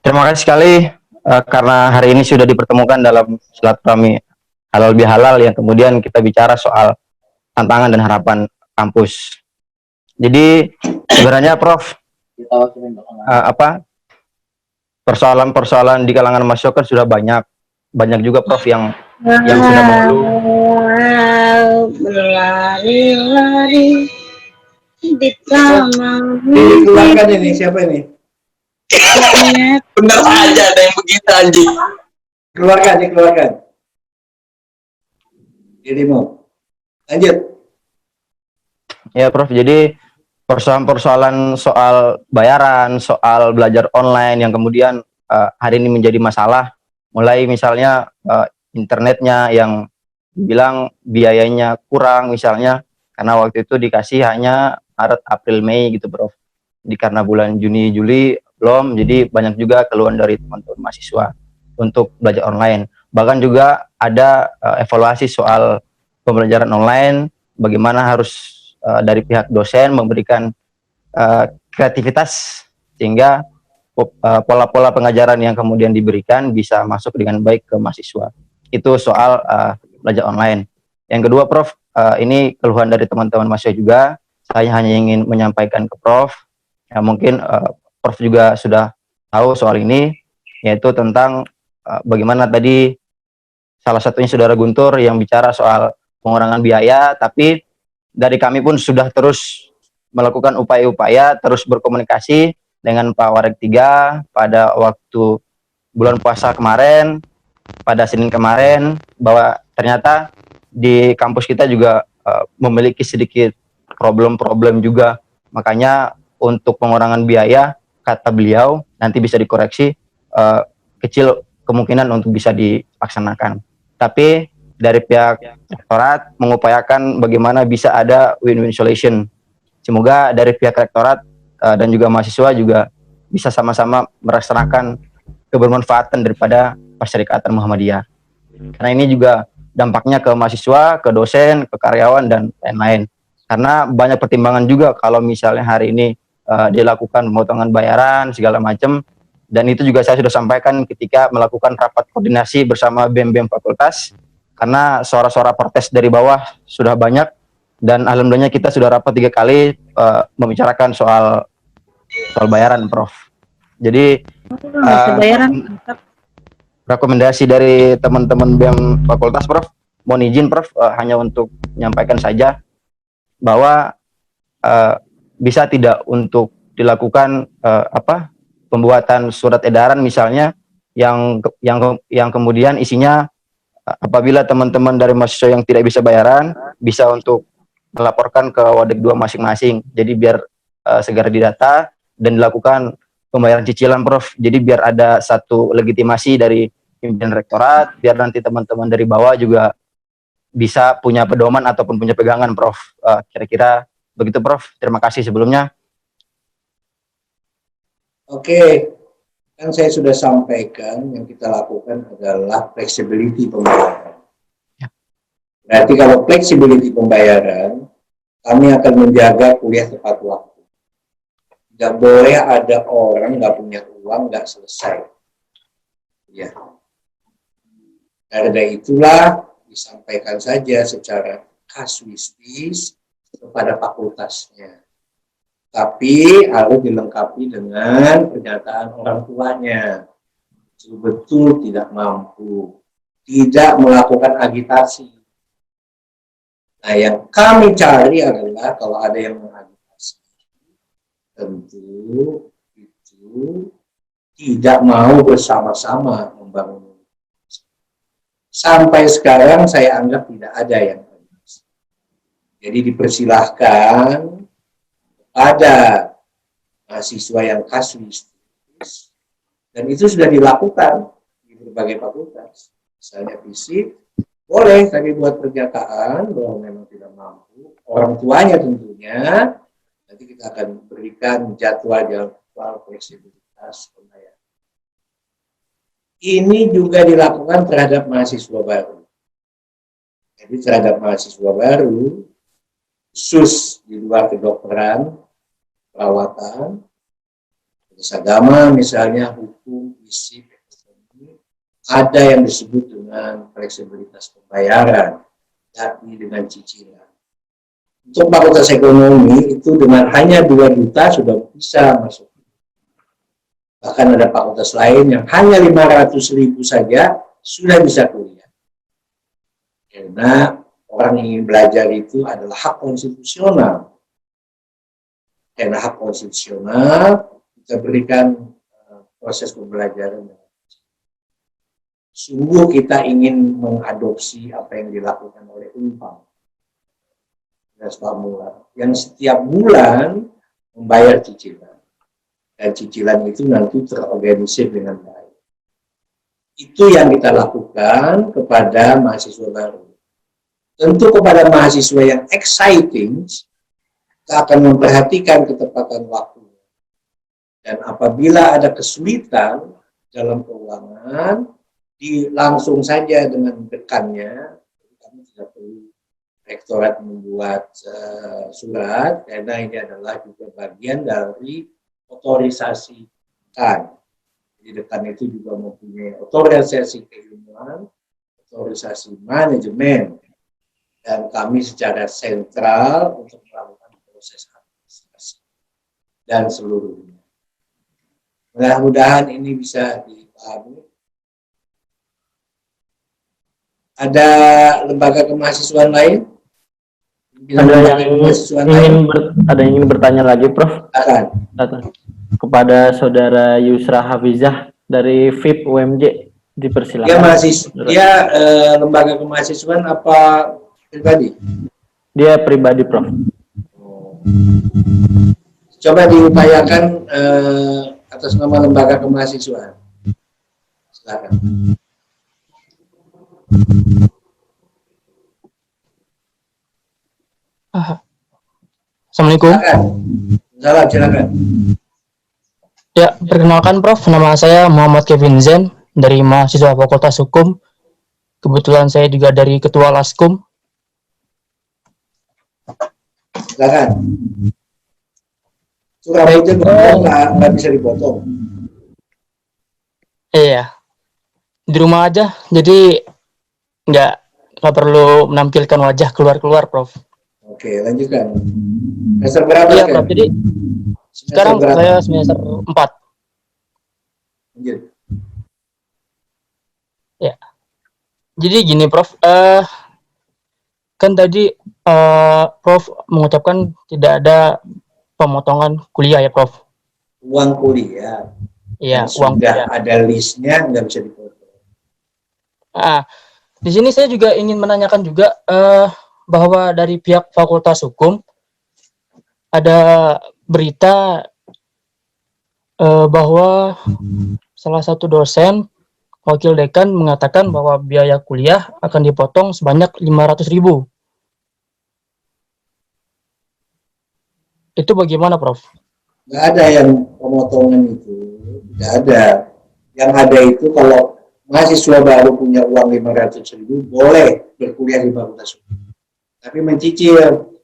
Terima kasih sekali karena hari ini sudah dipertemukan dalam silaturahmi halal bihalal yang kemudian kita bicara soal tantangan dan harapan kampus. Jadi sebenarnya Prof persoalan-persoalan di kalangan masyarakat sudah banyak juga Prof yang sudah mengeluh. Berlari-lari di taman Dikeluarkan ini, siapa ini? Bener aja ada yang begitu anjing. Dikeluarkan. Jadi mau. Lanjut. Ya Prof, jadi persoalan-persoalan soal bayaran, soal belajar online yang kemudian hari ini menjadi masalah, mulai misalnya internetnya yang bilang biayanya kurang misalnya, karena waktu itu dikasih hanya Maret, April, Mei gitu Prof. Jadi karena bulan Juni, Juli belum, jadi banyak juga keluhan dari teman-teman mahasiswa untuk belajar online. Bahkan juga ada evaluasi soal pembelajaran online, bagaimana harus dari pihak dosen memberikan kreativitas sehingga pola-pola pengajaran yang kemudian diberikan bisa masuk dengan baik ke mahasiswa. Itu soal belajar online. Yang kedua Prof, ini keluhan dari teman-teman mahasiswa juga. Saya hanya ingin menyampaikan ke Prof, ya mungkin Prof juga sudah tahu soal ini, yaitu tentang bagaimana tadi salah satunya Saudara Guntur yang bicara soal pengurangan biaya, tapi dari kami pun sudah terus melakukan upaya-upaya, terus berkomunikasi dengan Pak Warek 3 pada waktu bulan puasa kemarin, pada Senin kemarin, bahwa ternyata di kampus kita juga memiliki sedikit problem-problem juga. Makanya untuk pengurangan biaya, kata beliau, nanti bisa dikoreksi, kecil kemungkinan untuk bisa dilaksanakan. Tapi dari pihak rektorat mengupayakan bagaimana bisa ada win-win solution. Semoga dari pihak rektorat dan juga mahasiswa juga bisa sama-sama merasakan kebermanfaatan daripada Perserikatan Muhammadiyah. Karena ini juga dampaknya ke mahasiswa, ke dosen, ke karyawan, dan lain-lain. Karena banyak pertimbangan juga kalau misalnya hari ini dilakukan pemotongan bayaran, segala macam. Dan itu juga saya sudah sampaikan ketika melakukan rapat koordinasi bersama BEM-BEM fakultas, karena suara-suara protes dari bawah sudah banyak, dan alhamdulillah kita sudah rapat 3 kali membicarakan soal bayaran Prof. Jadi bayaran rekomendasi dari teman-teman BEM fakultas Prof, mohon izin Prof, hanya untuk menyampaikan saja bahwa bisa tidak untuk dilakukan pembuatan surat edaran misalnya yang kemudian isinya apabila teman-teman dari mahasiswa yang tidak bisa bayaran bisa untuk melaporkan ke Wadik 2 masing-masing. Jadi biar segera didata dan dilakukan pembayaran cicilan Prof. Jadi biar ada satu legitimasi dari pimpinan rektorat, biar nanti teman-teman dari bawah juga bisa punya pedoman ataupun punya pegangan Prof. Kira-kira begitu Prof. Terima kasih sebelumnya. Oke, kan saya sudah sampaikan yang kita lakukan adalah flexibility pembayaran. Berarti kalau flexibility pembayaran, kami akan menjaga kuliah tepat waktu. Tidak boleh ada orang nggak punya uang nggak selesai. Ya. Karena itulah disampaikan saja secara kasuistis kepada fakultasnya. Tapi harus dilengkapi dengan pernyataan orang tuanya. Betul tidak mampu, tidak melakukan agitasi. Nah, yang kami cari adalah kalau ada yang mengagitasi, tentu itu tidak mau bersama-sama membangun. Sampai sekarang saya anggap tidak ada yang agitasi. Jadi dipersilahkan ada mahasiswa yang kasuistis, dan itu sudah dilakukan di berbagai fakultas, misalnya fisik, boleh tapi buat pernyataan bahwa memang tidak mampu, orang tuanya tentunya, nanti kita akan berikan jadwal fleksibilitas pembayaran. Ini juga dilakukan terhadap mahasiswa baru. Jadi terhadap mahasiswa baru, khusus di luar kedokteran, perawatan, agama misalnya, hukum, fisik, ekonomi, ada yang disebut dengan fleksibilitas pembayaran, yakni dengan cicilan. Untuk fakultas ekonomi itu dengan hanya 2 juta sudah bisa masuk. Bahkan ada fakultas lain yang hanya 500.000 saja sudah bisa kuliah. Karena orang yang ingin belajar itu adalah hak konstitusional. Karena hak konstitusional, kita berikan proses pembelajaran. Sungguh kita ingin mengadopsi apa yang dilakukan oleh Unpad yang setiap bulan membayar cicilan. Dan cicilan itu nanti terorganisir dengan baik. Itu yang kita lakukan kepada mahasiswa baru. Tentu kepada mahasiswa yang exciting, kita akan memperhatikan ketepatan waktu. Dan apabila ada kesulitan dalam keuangan, langsung saja dengan dekannya, kami tidak perlu rektorat membuat surat, karena ini adalah juga bagian dari otorisasi dekan. Jadi dekan itu juga mempunyai otorisasi keilmuan, otorisasi manajemen, dan kami secara sentral untuk melakukan proses administrasi dan seluruhnya. Mudah-mudahan ini bisa dipahami. Ada lembaga kemahasiswaan lain? Ada yang ingin bertanya lagi, Prof. Kepada Saudara Yusra Hafizah dari FIP UMJ, dipersilakan. Dia lembaga kemahasiswaan apa pribadi? Dia pribadi, Prof. Coba diupayakan atas nama lembaga kemahasiswaan. Silakan. Assalamualaikum. Silakan. Ya, perkenalkan Prof, nama saya Muhammad Kevin Zen dari mahasiswa Fakultas Hukum. Kebetulan saya juga dari Ketua Laskum. Silakan. Surat itu nggak bisa dipotong. Iya, di rumah aja, jadi nggak perlu menampilkan wajah keluar-keluar, Prof. Oke, lanjutkan. Semester berapa? Iya, Prof. Jadi sekarang saya semester 4. Lanjut. Ya. Jadi gini, Prof. Kan tadi Prof mengucapkan tidak ada pemotongan kuliah ya, Prof. Uang kuliah. Iya, uang kuliah. Ada listnya, nggak bisa dipotong. Di sini saya juga ingin menanyakan juga bahwa dari pihak Fakultas Hukum ada berita bahwa salah satu dosen wakil dekan mengatakan bahwa biaya kuliah akan dipotong sebanyak 500.000. Itu bagaimana, Prof? Nggak ada yang pemotongan itu, tidak ada. Yang ada itu kalau mahasiswa baru punya uang 500.000 boleh berkuliah di Fakultas Hukum. Tapi mencicil.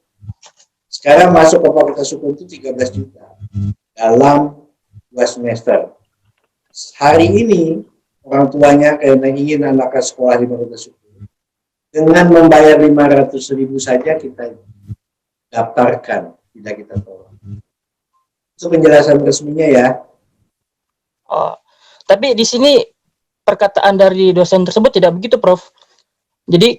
Sekarang masuk ke Fakultas Hukum itu 13 juta dalam 2 semester. Hari ini orang tuanya karena ingin anaknya sekolah di Fakultas Hukum, dengan membayar 500.000 saja kita daftarkan, tidak kita tolak. Itu penjelasan resminya ya. Oh, tapi di sini perkataan dari dosen tersebut tidak begitu, Prof. Jadi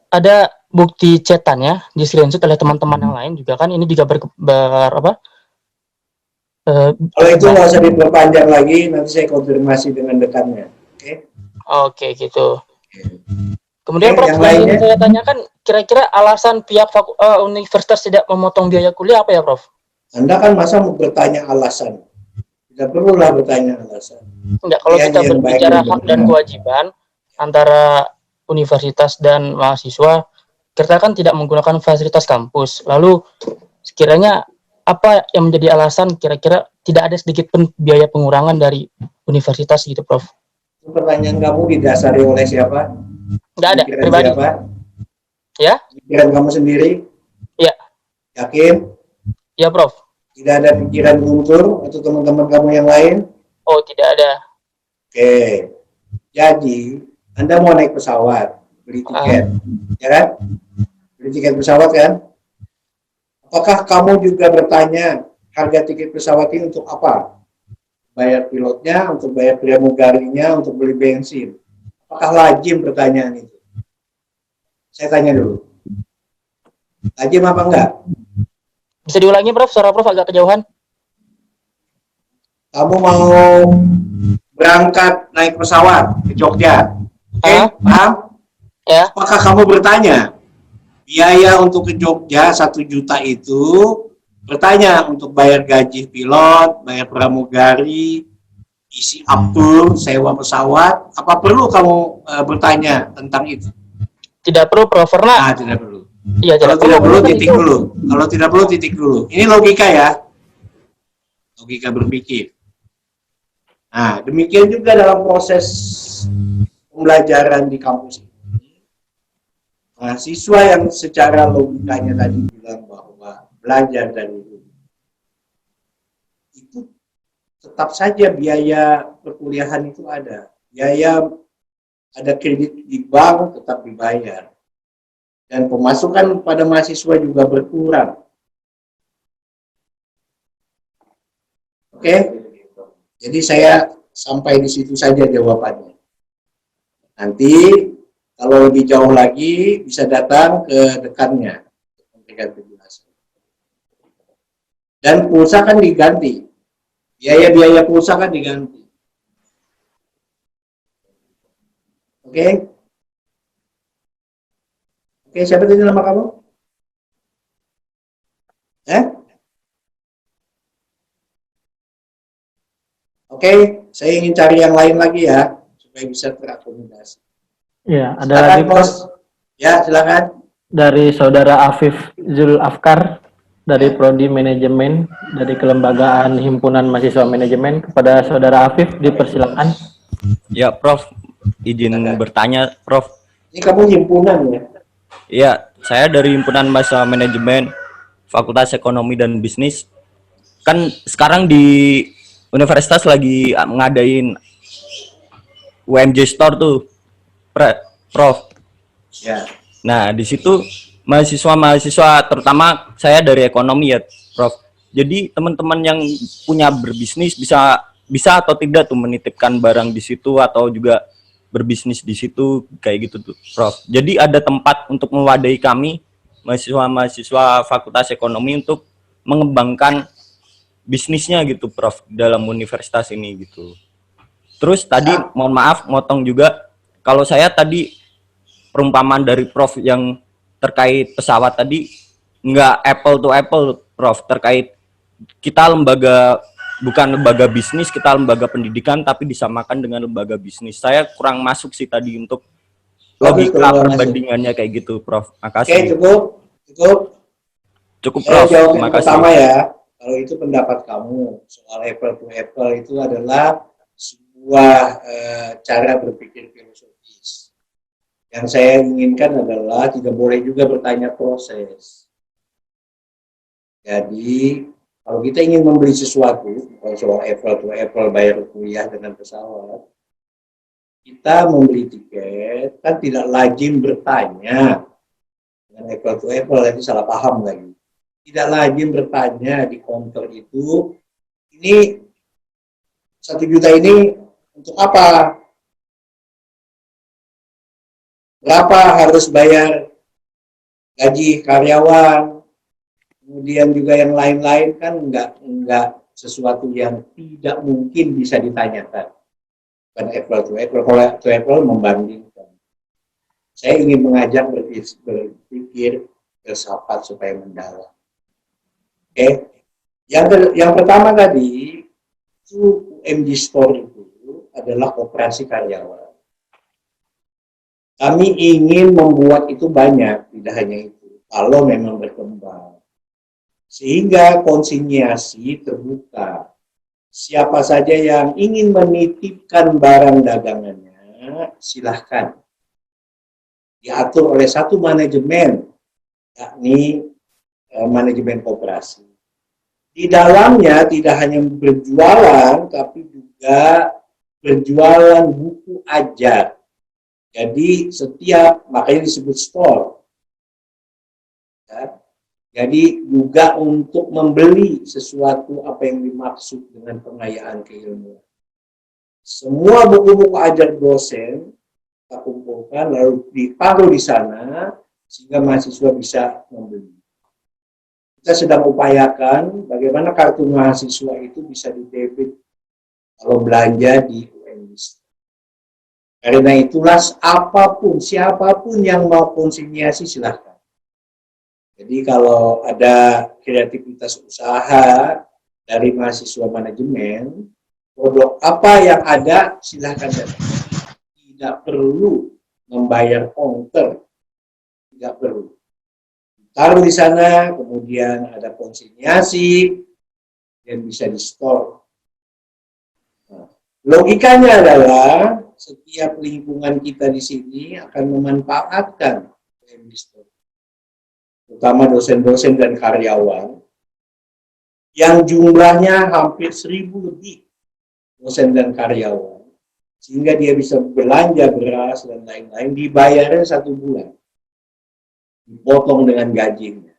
ada bukti chatannya di screenshot oleh teman-teman yang lain juga kan, ini juga kalau itu nggak usah diperpanjang lagi, nanti saya konfirmasi dengan dekannya. Oke, gitu. Kemudian Prof, yang lainnya saya tanyakan, kira-kira alasan pihak universitas tidak memotong biaya kuliah apa ya, Prof? Anda kan masa mau bertanya alasan? Tidak perlulah bertanya alasan. Enggak, kalau kita berbicara hak dan kewajiban antara universitas dan mahasiswa kita kan tidak menggunakan fasilitas kampus. Lalu sekiranya apa yang menjadi alasan kira-kira tidak ada sedikit pun biaya pengurangan dari universitas gitu, Prof? Pertanyaan kamu didasari oleh siapa? Nggak ada, Pikiran pribadi. siapa? Ya? Pikiran kamu sendiri? Ya. Yakin? Ya, Prof. Tidak ada pikiran Guntur atau teman-teman kamu yang lain? Oh, tidak ada. Oke. Jadi, Anda mau naik pesawat, beli tiket, ya kan? Beli tiket pesawat kan? Apakah kamu juga bertanya harga tiket pesawat ini untuk apa? Bayar pilotnya, untuk bayar pramugarinya, untuk beli bensin. Apakah lazim pertanyaan itu? Saya tanya dulu. Lazim apa enggak? Bisa diulangi, Prof? Suara Prof agak kejauhan. Kamu mau berangkat naik pesawat ke Jogja. Oke, paham? Ya. Apakah kamu bertanya biaya untuk ke Jogja 1 juta itu bertanya untuk bayar gaji pilot, bayar pramugari, isi uptour, sewa pesawat, apa perlu kamu bertanya tentang itu? Tidak perlu, Prof. Karena Tidak perlu. iya, Kalau tidak perlu, titik Itu. dulu. Kalau tidak perlu, titik dulu. Ini logika ya. Logika berpikir. Nah, demikian juga dalam proses pembelajaran di kampus ini. Mahasiswa yang secara logikanya tadi bilang bahwa belajar dari rumah itu tetap saja biaya perkuliahan itu ada. Biaya ada kredit di bank tetap dibayar. Dan pemasukan pada mahasiswa juga berkurang. Oke? Jadi saya sampai di situ saja jawabannya. Nanti kalau lebih jauh lagi bisa datang ke dekannya untuk memberikan penjelasan. Dan pulsa kan diganti. Biaya-biaya pulsa kan diganti. Oke? Oke, siapa tadi nama kamu? Oke, saya ingin cari yang lain lagi ya, supaya bisa terakomodasi. Ya, ada Silakan, lagi, Bos. Ya, silakan. dari Saudara Afif Zul Afkar dari Prodi Manajemen dari Kelembagaan Himpunan Mahasiswa Manajemen. Kepada Saudara Afif dipersilakan. Ya, Prof. Izin bertanya, Prof. Ini kamu himpunan ya? Iya, saya dari Himpunan Mahasiswa Manajemen Fakultas Ekonomi dan Bisnis. Kan sekarang di universitas lagi ngadain UMJ Store tuh, Prof. Ya. Nah, di situ mahasiswa-mahasiswa, terutama saya dari ekonomi ya, Prof. Jadi teman-teman yang punya berbisnis bisa atau tidak tuh menitipkan barang di situ atau juga berbisnis di situ kayak gitu tuh, Prof. Jadi ada tempat untuk mewadahi kami mahasiswa-mahasiswa Fakultas Ekonomi untuk mengembangkan bisnisnya gitu, Prof, dalam universitas ini gitu. Terus tadi mohon maaf motong juga, kalau saya tadi perumpamaan dari Prof yang terkait pesawat tadi nggak apple to apple, Prof, terkait kita lembaga, bukan lembaga bisnis, kita lembaga pendidikan tapi disamakan dengan lembaga bisnis. Saya kurang masuk sih tadi untuk logika perbandingannya kayak gitu, Prof. Makasih. Oke, cukup, Prof. Jawab yang Makasih. pertama ya. Kalau itu pendapat kamu soal apple to apple itu adalah sebuah cara berpikir filosofis. Yang saya inginkan adalah tidak boleh juga bertanya proses. Jadi kalau kita ingin membeli sesuatu, soal apple to apple bayar kuliah dengan pesawat, kita membeli tiket kan tidak lazim bertanya dengan apple to apple, itu salah paham lagi. Tidak lazim bertanya di counter itu, ini 1 juta ini untuk apa? Berapa harus bayar gaji karyawan? Kemudian juga yang lain-lain kan enggak sesuatu yang tidak mungkin bisa ditanyakan. Bukan apple to apple, kalau to apple membandingkan. Saya ingin mengajak berpikir filsafat supaya mendalam. Oke, yang pertama tadi itu UMJ Store itu adalah koperasi karyawan. Kami ingin membuat itu banyak, tidak hanya itu, kalau memang berkembang. Sehingga konsinyasi terbuka. Siapa saja yang ingin menitipkan barang dagangannya, silahkan. Diatur oleh satu manajemen, yakni manajemen koperasi. Di dalamnya tidak hanya berjualan, tapi juga berjualan buku ajar. Jadi setiap, makanya disebut store. Ya. Jadi juga untuk membeli sesuatu apa yang dimaksud dengan pengayaan keilmuan. Semua buku-buku ajar dosen kita kumpulkan lalu ditaruh di sana sehingga mahasiswa bisa membeli. Kita sedang upayakan bagaimana kartu mahasiswa itu bisa didebit kalau belanja di UNBIS. Karena itulah apapun, siapapun yang mau konsinyasi silahkan. Jadi kalau ada kreativitas usaha dari mahasiswa manajemen, produk apa yang ada silahkan datang. Tidak perlu membayar ongkir, tidak perlu. Taruh di sana, kemudian ada konsinyasi, dan bisa di-store. Nah, logikanya adalah setiap lingkungan kita di sini akan memanfaatkan UNBIS, terutama dosen-dosen dan karyawan, yang jumlahnya hampir 1.000 lebih dosen dan karyawan, sehingga dia bisa belanja beras dan lain-lain, dibayarnya 1 bulan, dipotong dengan gajinya.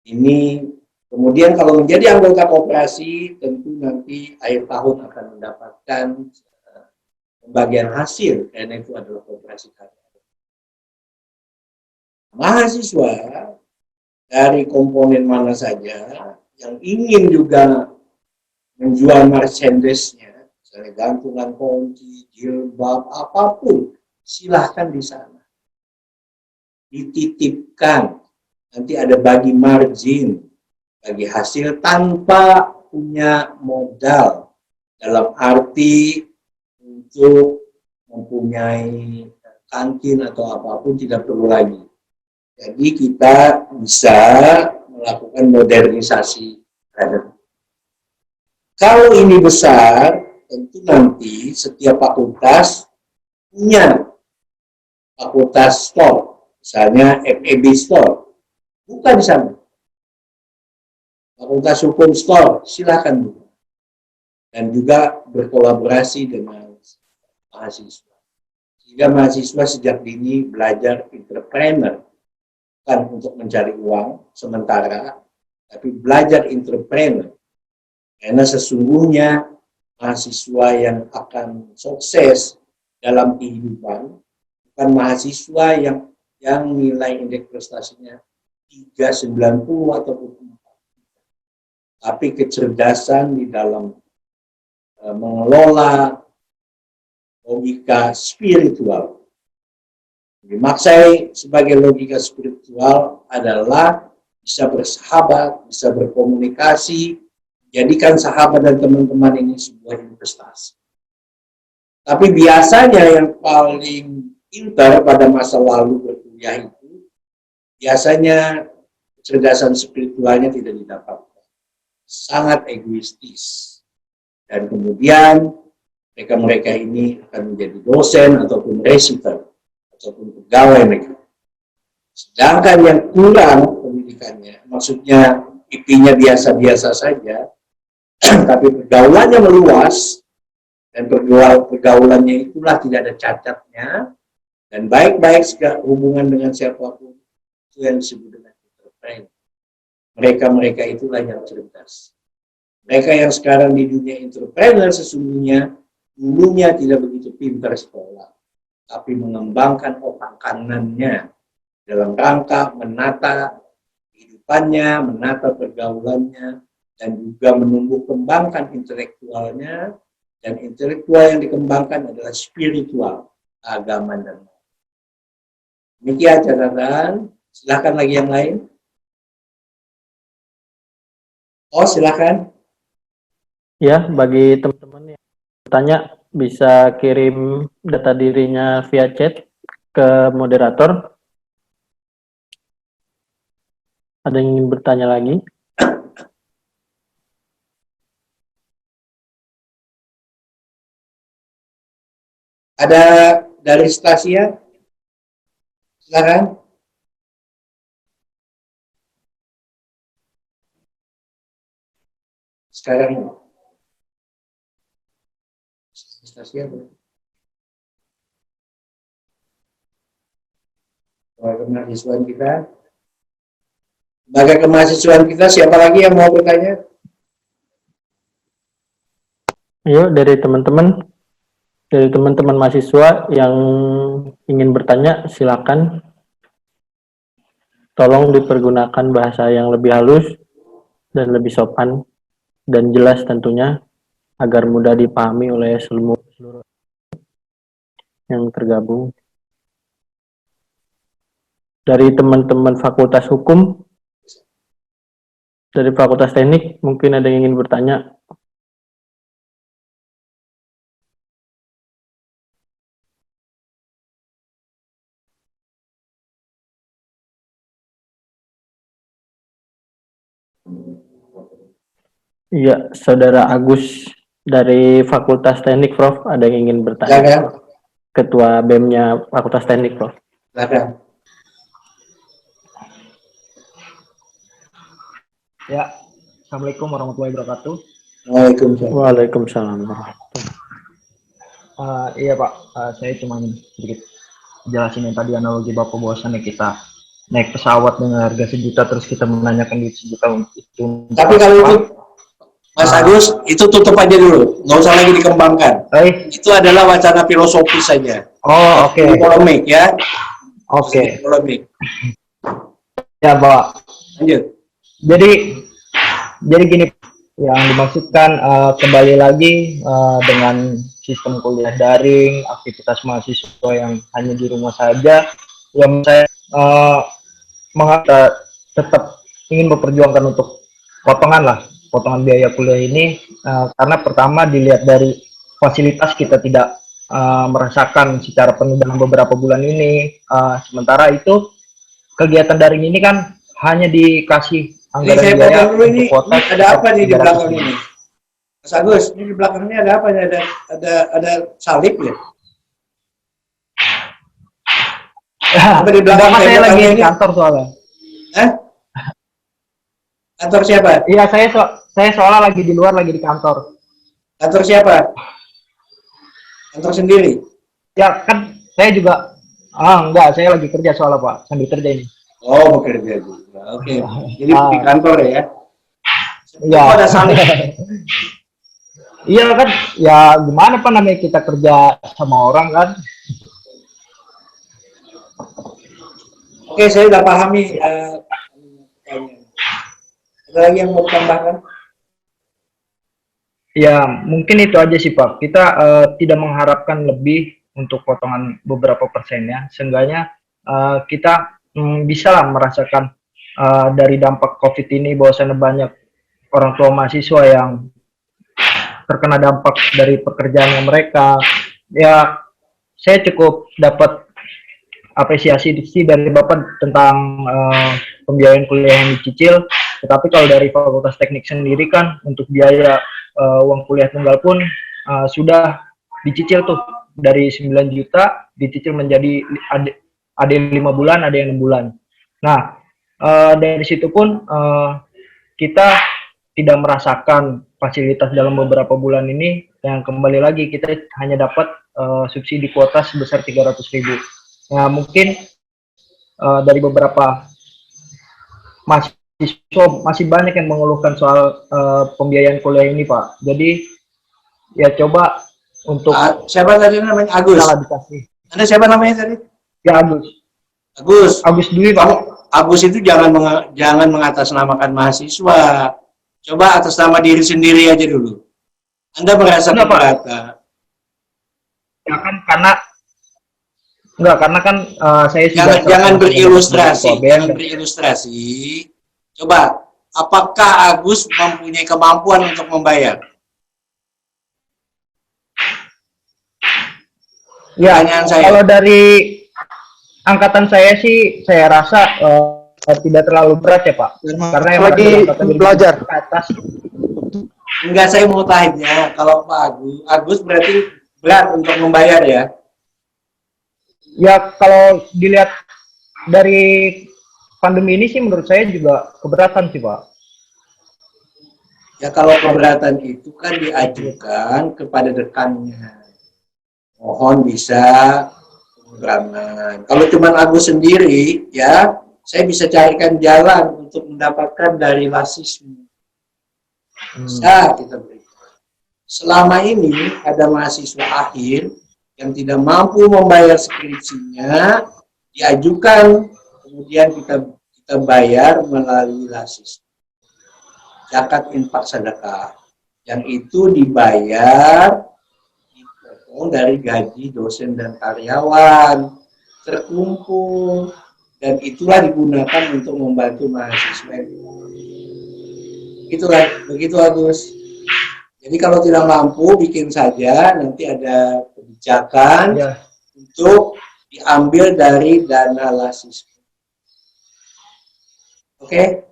Ini kemudian kalau menjadi anggota koperasi, tentu nanti akhir tahun akan mendapatkan pembagian hasil, karena itu adalah koperasi karya. Mahasiswa dari komponen mana saja yang ingin juga menjual merchandise-nya, misalnya gantungan kunci, jilbab, apapun, silahkan di sana. Dititipkan, nanti ada bagi margin, bagi hasil tanpa punya modal, dalam arti untuk mempunyai kantin atau apapun tidak perlu lagi. Jadi kita bisa melakukan modernisasi terhadap. Kalau ini besar, tentu nanti setiap fakultas punya fakultas store, misalnya FEB store, buka di sana. Fakultas hukum store, silakan buka. Dan juga berkolaborasi dengan mahasiswa. Sehingga mahasiswa sejak dini belajar entrepreneur, bukan untuk mencari uang sementara, tapi belajar entrepreneur. Karena sesungguhnya mahasiswa yang akan sukses dalam kehidupan bukan mahasiswa yang nilai indeks prestasinya 390 ataupun 4, tapi kecerdasan di dalam mengelola logika spiritual. Dimaksud sebagai logika spiritual adalah bisa bersahabat, bisa berkomunikasi, jadikan sahabat dan teman-teman ini sebuah investasi. Tapi biasanya yang paling pintar pada masa lalu berkuliah itu, biasanya kecerdasan spiritualnya tidak didapatkan. Sangat egoistis. Dan kemudian mereka-mereka ini akan menjadi dosen ataupun resiter ataupun pegawai negeri. Sedangkan yang kurang pendidikannya, maksudnya IP-nya biasa-biasa saja, tapi pergaulannya meluas, dan pergaulannya itulah tidak ada cacatnya, dan baik-baik hubungan dengan siapapun, itu yang disebut dengan entrepreneur. Mereka-mereka itulah yang cerdas. Mereka yang sekarang di dunia entrepreneur sesungguhnya dulunya tidak begitu pintar sekolah, tapi mengembangkan otak kanannya dalam rangka menata kehidupannya, menata pergaulannya, dan juga menumbuh kembangkan intelektualnya, dan intelektual yang dikembangkan adalah spiritual, agama dan demikian catatan. Silakan lagi yang lain. Oh, silakan. Ya, bagi teman-teman yang bertanya bisa kirim data dirinya via chat ke moderator. Ada yang ingin bertanya lagi? Ada dari Stasia? Silakan. Sekarang Stasia. Kemahasiswaan kita. Lembaga kemahasiswaan kita, siapa lagi yang mau bertanya? Ayo dari teman-teman mahasiswa yang ingin bertanya, silakan. Tolong dipergunakan bahasa yang lebih halus dan lebih sopan dan jelas tentunya, agar mudah dipahami oleh seluruh yang tergabung. Dari teman-teman Fakultas Hukum, dari Fakultas Teknik, mungkin ada yang ingin bertanya. Iya, Saudara Agus dari Fakultas Teknik, Prof. Ada yang ingin bertanya? Silakan. Ketua BEM-nya Fakultas Teknik, Prof. Silakan. Ya, Assalamualaikum warahmatullahi wabarakatuh. Waalaikumsalam. Waalaikumsalam. Iya Pak, saya cuma sedikit jelasin yang tadi analogi Bapak bahwasannya kita naik pesawat dengan harga 1 juta terus kita menanyakan duit 1 juta itu. Tapi kalau itu Mas Agus, itu tutup aja dulu, nggak usah lagi dikembangkan. Itu adalah wacana filosofis saja. Oh, oke. Polemik ya. Oke. Polemik. Ya Pak. Lanjut. Jadi gini, yang dimaksudkan kembali lagi dengan sistem kuliah daring, aktivitas mahasiswa yang hanya di rumah saja, yang saya tetap ingin memperjuangkan untuk potongan biaya kuliah ini, karena pertama dilihat dari fasilitas kita tidak merasakan secara penuh dalam beberapa bulan ini, sementara itu kegiatan daring ini kan hanya dikasih anggaran Ini biaya dulu ini, untuk kuota. ada apa nih di belakang ini? Mas Agus, ini di belakang ini ada apa? Ada salib ya? Apa di belakang saya lagi di ini? kantor soalnya. Hah? Kantor siapa? Iya, saya soalnya lagi di luar, lagi di kantor. Kantor siapa? Kantor sendiri? Ya kan saya juga enggak, saya lagi kerja soalnya Pak, sambil kerja ini. Oh, bekerja juga. Oke. Jadi di kantor ya? Iya. Oh, ada salib. Iya kan, ya gimana Pak, namanya kita kerja sama orang kan. Oke, saya udah pahami. Ada lagi yang mau tambahkan? Ya, mungkin itu aja sih Pak. Kita tidak mengharapkan lebih untuk potongan beberapa persennya. Seenggaknya kita bisa lah merasakan dari dampak COVID ini, bahwasannya banyak orang tua mahasiswa yang terkena dampak dari pekerjaannya mereka. Ya, saya cukup dapat apresiasi dari Bapak tentang pembiayaan kuliah yang dicicil. Tetapi kalau dari Fakultas Teknik sendiri kan, untuk biaya uang kuliah tunggal pun sudah dicicil tuh dari 9 juta dicicil menjadi ada yang 5 bulan, ada yang 6 bulan. Nah, dari situ pun kita tidak merasakan fasilitas dalam beberapa bulan ini, yang kembali lagi kita hanya dapat subsidi kuota sebesar 300.000. Nah, mungkin dari beberapa mahasiswa masih banyak yang mengeluhkan soal pembiayaan kuliah ini, Pak. Jadi ya coba untuk siapa tadi namanya? Agus. Salah dikasih. Anda siapa namanya tadi? Ya Agus. Agus Dwi, Pak. Agus itu jangan mengatasnamakan mahasiswa. Coba atas nama diri sendiri aja dulu. Anda merasa keberatan? Ya kan karena kan saya sudah jangan berilustrasi. Coba, apakah Agus mempunyai kemampuan untuk membayar? Ya, Pertanyaan saya. kalau dari angkatan saya sih, saya rasa tidak terlalu berat ya Pak. Karena yang Lagi angkatan 2017 belajar. ke atas. Enggak, saya mau tanya, kalau Pak Agus berarti berat untuk membayar ya? Ya kalau dilihat dari pandemi ini sih menurut saya juga keberatan sih Pak. Ya kalau keberatan itu kan diajukan kepada rekannya. Mohon bisa pengurangan. Kalau cuma Agus sendiri, ya saya bisa carikan jalan untuk mendapatkan dari lasismu. Bisa kita berikan. Selama ini ada mahasiswa akhir yang tidak mampu membayar skripsinya, diajukan, kemudian kita bayar melalui lasis. Zakat infak sedekah. Yang itu dibayar dari gaji dosen dan karyawan, terkumpul, dan itulah digunakan untuk membantu mahasiswa. Itulah, begitu Agus. Jadi kalau tidak mampu, bikin saja, nanti ada kebijakan Ya. untuk diambil dari dana lasis. Oke?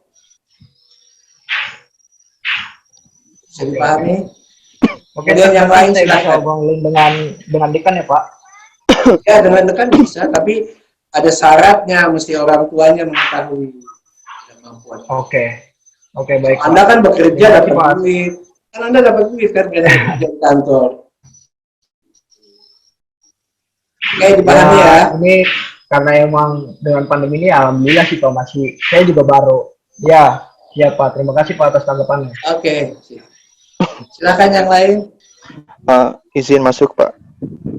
Bisa dipahami? Oke, Kemudian yang lain saya bisa silakan. ngobrolin dengan Dekan ya Pak. Ya, dengan dekan bisa, tapi ada syaratnya, mesti orang tuanya mengetahui kemampuan. Oke, baik. Anda kan bekerja Terima kasih, dapat Pak. duit, kan Anda dapat duit kan kerja di kantor. Oke, dipahami ya. Ini karena emang dengan pandemi ini alhamdulillah sih Pak, masih saya juga baru. Ya, Pak. Terima kasih Pak atas tanggapannya. Oke, silakan yang lain. Izin masuk Pak.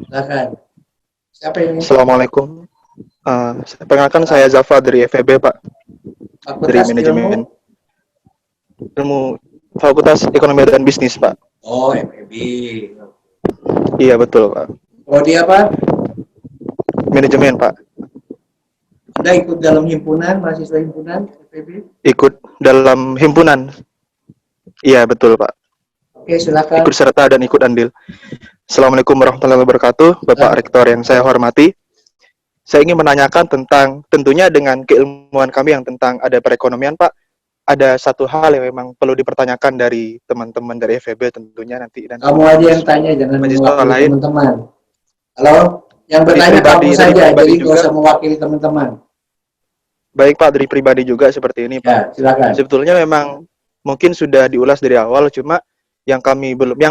Silakan. Siapa ini? Assalamualaikum. Perkenalkan saya Zafa dari FEB Pak. Dari Fakultas manajemen ilmu Fakultas Ekonomi dan Bisnis Pak. Oh, FEB. Iya betul Pak. Prodi apa? Manajemen Pak. Anda ikut dalam himpunan, mahasiswa himpunan FEB? Ikut dalam himpunan. Iya betul Pak. Oke, silakan. Ikut serta dan ikut andil. Assalamualaikum warahmatullahi wabarakatuh, Bapak Rektor yang saya hormati. Saya ingin menanyakan tentang, tentunya dengan keilmuan kami yang tentang ada perekonomian Pak, ada satu hal yang memang perlu dipertanyakan dari teman-teman dari FEB tentunya nanti. Dan Kamu aja yang tanya, jangan mewakili lain. teman-teman. Halo? Yang bertanya pribadi, kamu saja, pribadi jadi nggak juga. usah mewakili teman-teman. Baik Pak, dari pribadi juga seperti ini Pak. Ya, silakan. Sebetulnya memang mungkin sudah diulas dari awal, cuma yang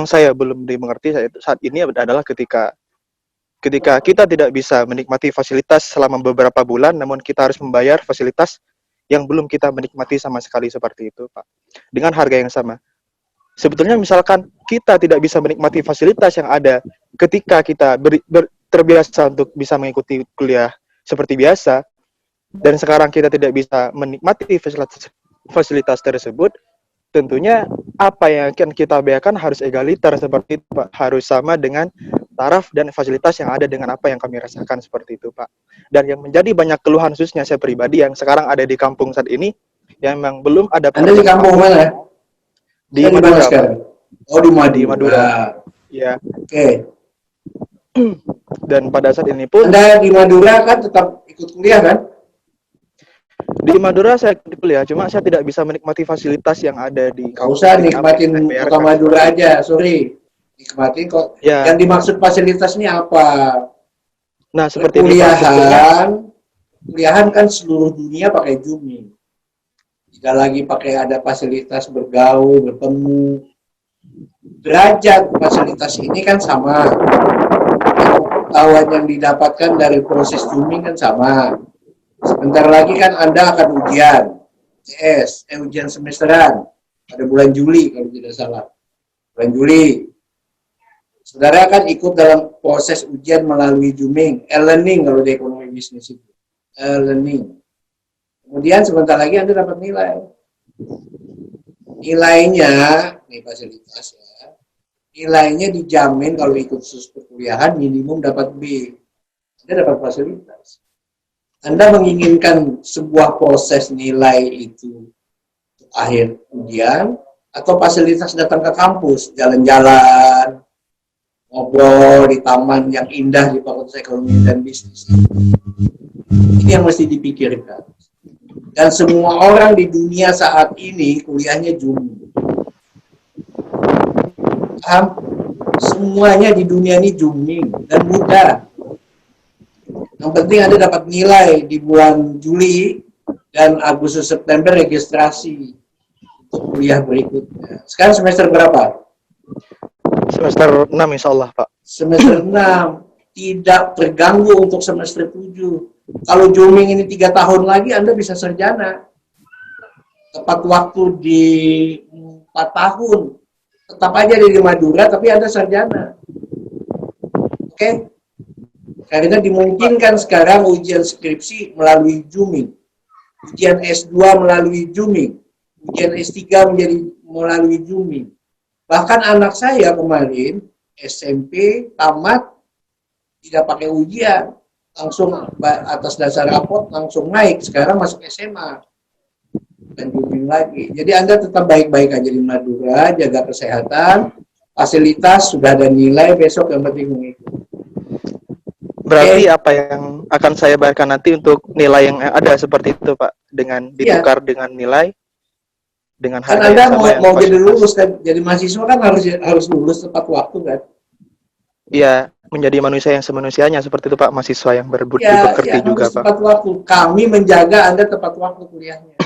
saya belum dimengerti saat ini adalah ketika kita tidak bisa menikmati fasilitas selama beberapa bulan, namun kita harus membayar fasilitas yang belum kita menikmati sama sekali seperti itu, Pak. Dengan harga yang sama. Sebetulnya misalkan kita tidak bisa menikmati fasilitas yang ada ketika kita terbiasa untuk bisa mengikuti kuliah seperti biasa, dan sekarang kita tidak bisa menikmati fasilitas tersebut, tentunya apa yang akan kita bayarkan harus egaliter seperti itu, Pak. Harus sama dengan taraf dan fasilitas yang ada dengan apa yang kami rasakan seperti itu, Pak. Dan yang menjadi banyak keluhan khususnya saya pribadi yang sekarang ada di kampung saat ini, yang memang belum ada. Anda di kampung mana? Di Madura, Pak. Oh, di Madura. Di Madura. Ya. Oke. Dan pada saat ini pun Anda di Madura kan tetap ikut kuliah kan? di Madura saya kuliah, cuma saya tidak bisa menikmati fasilitas yang ada di Nggak usah kampung. nikmatin kota Madura aja, sorry. Nikmatin kok. Ya. Yang dimaksud fasilitas ini apa? Nah, seperti ini, Pak. Kuliahan kan seluruh dunia pakai Zoom. Tidak lagi pakai ada fasilitas bergaul, bertemu. Derajat fasilitas ini kan sama. Pengetahuan yang didapatkan dari proses Zooming kan sama. Sebentar lagi kan Anda akan ujian ujian semesteran pada bulan Juli kalau tidak salah. Bulan Juli. Saudara kan ikut dalam proses ujian melalui Zooming, e-learning kalau di ekonomi bisnis itu. E-learning. Kemudian sebentar lagi Anda dapat nilai. Nilainya, nih fasilitasnya, nilainya dijamin kalau ikut khusus perkuliahan minimum dapat B. Anda dapat fasilitas. Anda menginginkan sebuah proses nilai itu akhir ujian atau fasilitas datang ke kampus, jalan-jalan, ngobrol di taman yang indah di Fakultas Ekonomi dan Bisnis. Ini yang mesti dipikirkan. Dan semua orang di dunia saat ini kuliahnya Zoom. Paham? Semuanya di dunia ini zooming dan mudah. Yang penting Anda dapat nilai di bulan Juli dan Agustus September registrasi untuk kuliah berikutnya. Sekarang semester berapa? Semester 6 insya Allah, Pak. Semester 6. Tidak terganggu untuk semester 7. Kalau zooming ini 3 tahun lagi, Anda bisa sarjana. Tepat waktu di 4 tahun. Tetap aja di Madura, tapi Anda sarjana. Oke? Karena dimungkinkan sekarang ujian skripsi melalui zooming. Ujian S2 melalui zooming. Ujian S3 melalui zooming. Bahkan anak saya kemarin, SMP, tamat, tidak pakai ujian. Langsung atas dasar rapot, langsung naik. Sekarang masuk SMA. Dan zooming lagi. Jadi Anda tetap baik-baik aja di Madura, jaga kesehatan, fasilitas, sudah ada nilai, besok yang penting mengikuti. Berarti apa yang akan saya bayarkan nanti untuk nilai yang ada seperti itu, Pak, dengan ditukar dengan nilai dengan Kan harga Anda yang sama yang mau jadi fasilitas. lulus kan, jadi mahasiswa kan harus lulus tepat waktu kan? Iya, menjadi manusia yang semanusianya seperti itu, Pak, mahasiswa yang berbudi Ya, pekerti juga, harus Pak. tepat waktu. Kami menjaga Anda tepat waktu kuliahnya.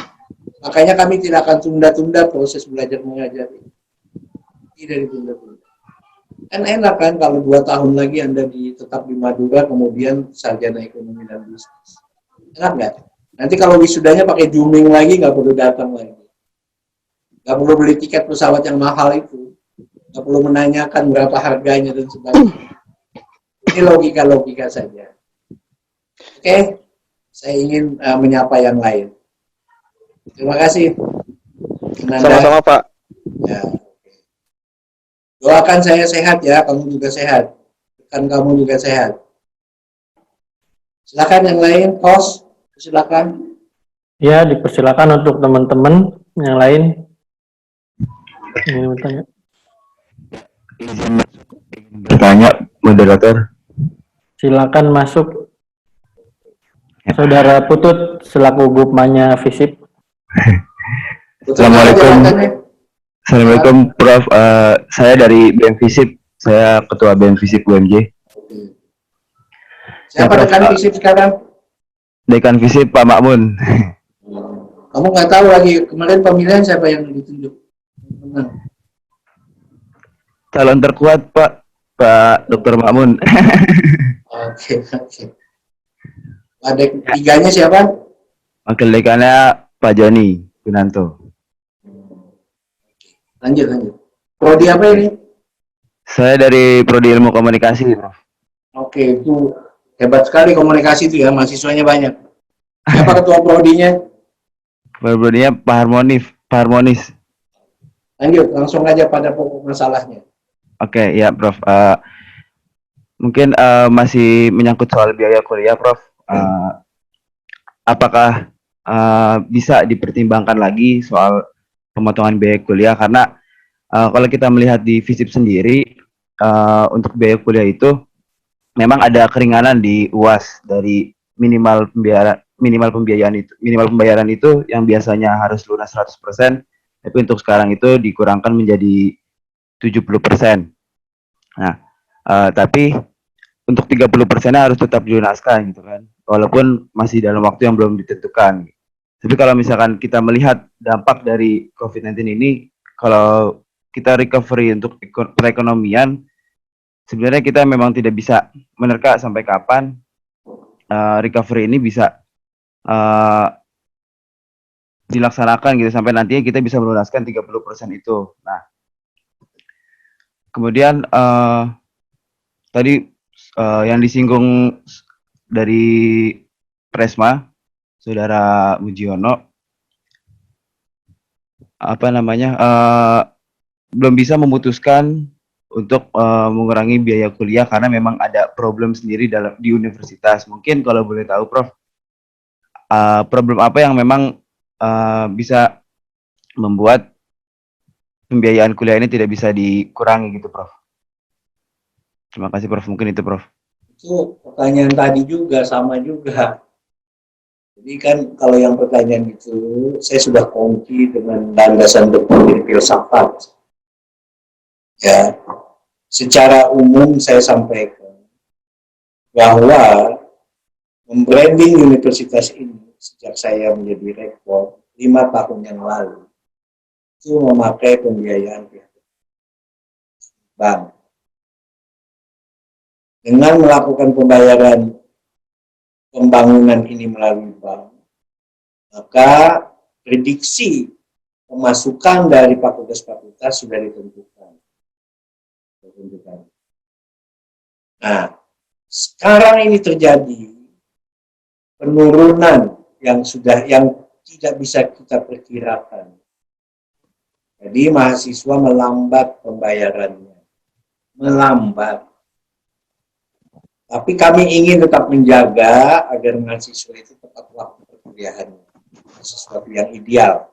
Makanya kami tidak akan tunda-tunda proses belajar mengajar ini. Tidak ditunda-tunda. Kan enak kan kalau 2 tahun lagi Anda tetap di Madura, kemudian sarjana ekonomi dan bisnis. Enak nggak? Nanti kalau wisudanya pakai zooming lagi, nggak perlu datang lagi. Nggak perlu beli tiket pesawat yang mahal itu. Nggak perlu menanyakan berapa harganya dan sebagainya. Ini logika-logika saja. Oke, saya ingin menyapa yang lain. Terima kasih. Sama-sama, Pak. Ya. Doakan saya sehat ya, kamu juga sehat. Kan kamu juga sehat. Silakan yang lain, host. Silakan. Ya, dipersilakan untuk teman-teman yang lain. Ingin bertanya. Bertanya, moderator. Silakan masuk. Saudara Putut selaku Gupmanya FISIP. Assalamualaikum. Assalamualaikum, Prof. Saya dari BEM FISIP. Saya Ketua BEM FISIP UMJ. Siapa Ya, dekan FISIP sekarang? Dekan FISIP Pak Makmun. Kamu nggak tahu lagi kemarin pemilihan siapa yang ditunjuk? Menang. Calon terkuat Pak Dr. Makmun. Oke. Ada tiganya siapa? Wakil dekannya Pak Joni Gunanto. Lanjut. Prodi apa ini? Saya dari Prodi Ilmu Komunikasi, Prof. Oke, itu hebat sekali komunikasi itu ya, mahasiswanya banyak. Siapa ketua prodinya? Prodinya Pak Harmonis. Lanjut, langsung aja pada pokok masalahnya. Oke, ya, Prof. Mungkin masih menyangkut soal biaya kuliah, Prof. Apakah bisa dipertimbangkan lagi soal pemotongan biaya kuliah? Karena kalau kita melihat di FISIP sendiri, untuk biaya kuliah itu memang ada keringanan di UAS dari minimal pembayaran itu yang biasanya harus lunas 100%, tapi untuk sekarang itu dikurangkan menjadi 70%. Nah, tapi untuk 30%-nya harus tetap dilunaskan gitu kan, walaupun masih dalam waktu yang belum ditentukan. Tapi kalau misalkan kita melihat dampak dari COVID-19 ini, kalau kita recovery untuk perekonomian, sebenarnya kita memang tidak bisa menerka sampai kapan recovery ini bisa dilaksanakan gitu, sampai nantinya kita bisa melunaskan 30% itu. Nah, kemudian tadi yang disinggung dari Presma, Saudara Mujiono, belum bisa memutuskan untuk mengurangi biaya kuliah karena memang ada problem sendiri di universitas. Mungkin kalau boleh tahu, Prof, problem apa yang memang bisa membuat pembiayaan kuliah ini tidak bisa dikurangi gitu, Prof? Terima kasih Prof. Mungkin itu Prof. Itu pertanyaan tadi juga sama juga. Jadi kan kalau yang pertanyaan itu saya sudah kunci dengan landasan doktrin filsafat. Ya, secara umum saya sampaikan bahwa membranding universitas ini sejak saya menjadi rektor 5 tahun yang lalu itu memakai pembiayaan pihak bank. Dengan melakukan pembayaran pembangunan ini melalui bank, maka prediksi pemasukan dari fakultas-fakultas sudah ditentukan. Nah, sekarang ini terjadi penurunan yang tidak bisa kita perkirakan. Jadi mahasiswa melambat pembayarannya, melambat. Tapi kami ingin tetap menjaga agar mahasiswa itu tepat waktu perkuliahannya, sesuatu yang ideal.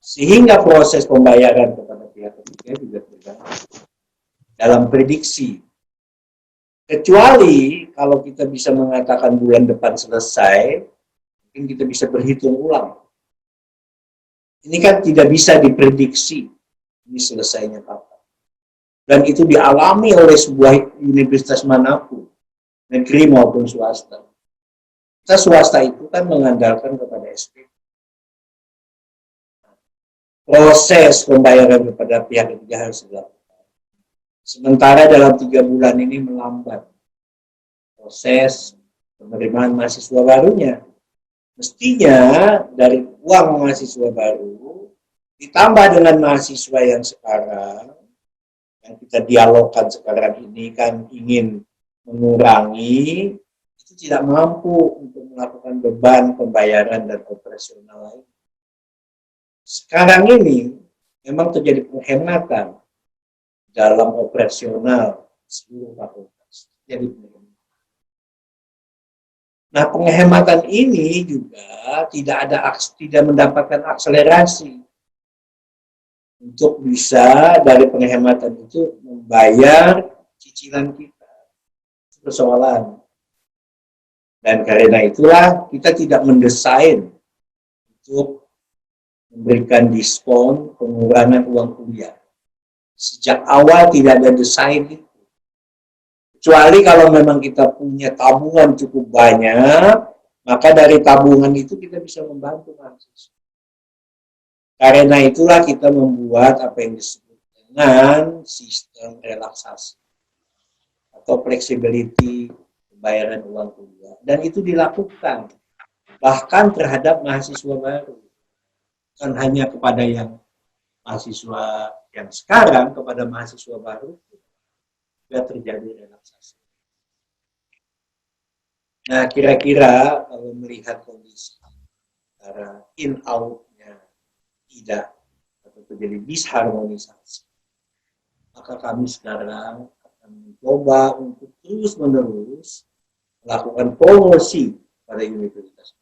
Sehingga proses pembayaran kepada pihak ketiga juga terganggu dalam prediksi. Kecuali kalau kita bisa mengatakan bulan depan selesai, mungkin kita bisa berhitung ulang. Ini kan tidak bisa diprediksi ini selesainya kapan. Dan itu dialami oleh sebuah universitas manapun, negeri maupun swasta. Kita swasta itu kan mengandalkan kepada SPP. Proses pembayaran kepada pihak ketiga harus dilakukan. Sementara dalam 3 bulan ini melambat proses penerimaan mahasiswa barunya. Mestinya dari uang mahasiswa baru ditambah dengan mahasiswa yang sekarang, yang kita dialogkan sekarang ini kan ingin mengurangi, itu tidak mampu untuk melakukan beban pembayaran dan operasional lain. Sekarang ini memang terjadi penghematan dalam operasional seluruh fakultas. Jadi nah, penghematan ini juga tidak mendapatkan akselerasi untuk bisa dari penghematan itu membayar cicilan kita. Itu persoalan. Dan karena itulah kita tidak mendesain untuk memberikan diskon pengurangan uang kuliah. Sejak awal tidak ada desain itu. Kecuali kalau memang kita punya tabungan cukup banyak, maka dari tabungan itu kita bisa membantu mahasiswa. Karena itulah kita membuat apa yang disebut dengan sistem relaksasi atau flexibility pembayaran uang kuliah. Dan itu dilakukan bahkan terhadap mahasiswa baru. Bukan hanya kepada yang mahasiswa yang sekarang, kepada mahasiswa baru juga terjadi relaksasi. Nah, kira-kira kalau melihat kondisi antara in-out-nya tidak atau terjadi disharmonisasi, maka kami sekarang akan mencoba untuk terus-menerus melakukan promosi pada universitas.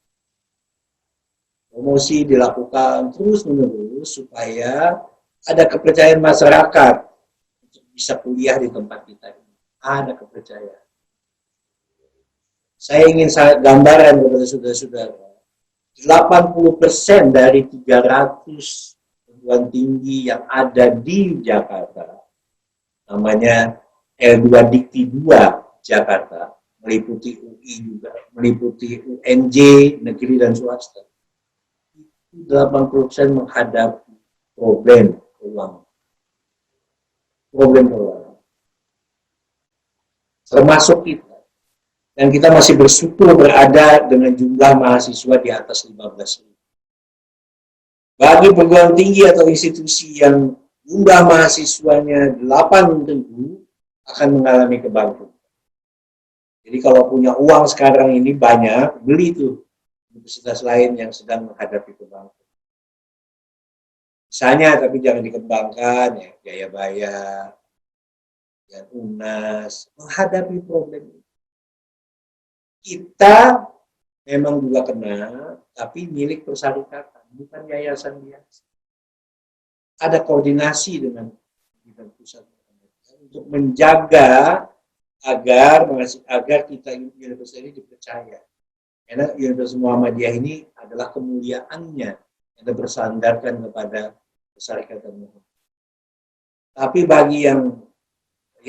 Promosi dilakukan terus-menerus supaya ada kepercayaan masyarakat untuk bisa kuliah di tempat kita ini. Ada kepercayaan. Saya ingin gambaran kepada saudara-saudara. 80% dari 300 perguruan tinggi yang ada di Jakarta, namanya L2 Dikti 2 Jakarta, meliputi UI juga, meliputi UNJ, negeri dan swasta. 80% menghadapi problem keuangan. Problem keuangan. Termasuk kita. Dan kita masih bersyukur berada dengan jumlah mahasiswa di atas 15.000. Bagi perguruan tinggi atau institusi yang jumlah mahasiswanya 8.000 akan mengalami kebangkrutan. Jadi kalau punya uang sekarang ini banyak, beli tuh universitas lain yang sedang menghadapi kebangkrutan. Misalnya, tapi jangan dikembangkan, ya Jayabaya, dan UNAS, menghadapi problem ini. Kita memang juga kena, tapi milik persyarikatan, bukan yayasan biasa. Ada koordinasi dengan pusat untuk menjaga agar kita universitas ini dipercaya. Karena Universitas Muhammadiyah ini adalah kemuliaannya yang bersandarkan kepada Persyarikatan Muhammadiyah. Tapi bagi yang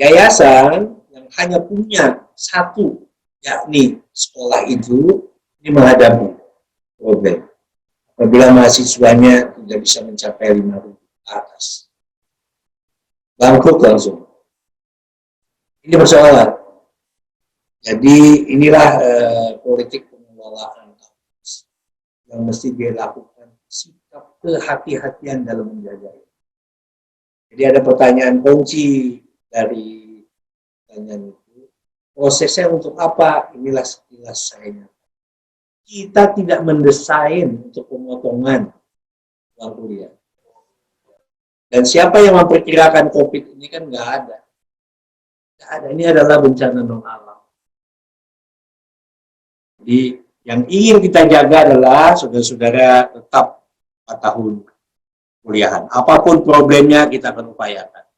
yayasan yang hanya punya satu, yakni sekolah itu, ini menghadapi problem. Apabila mahasiswanya tidak bisa mencapai 5.000 ke atas, bangkrut langsung. Ini persoalan. Jadi inilah politik pengelolaan kampus yang mesti dilakukan, sikap kehati-hatian dalam menjaganya. Jadi ada pertanyaan kunci dari pertanyaan itu, prosesnya untuk apa? Inilah sekilas saya. Kita tidak mendesain untuk pemotongan uang kuliah. Dan siapa yang memperkirakan COVID ini kan nggak ada. Nggak ada. Ini adalah bencana non alam. Jadi yang ingin kita jaga adalah saudara-saudara tetap 4 tahun kuliahan. Apapun problemnya kita akan upayakan.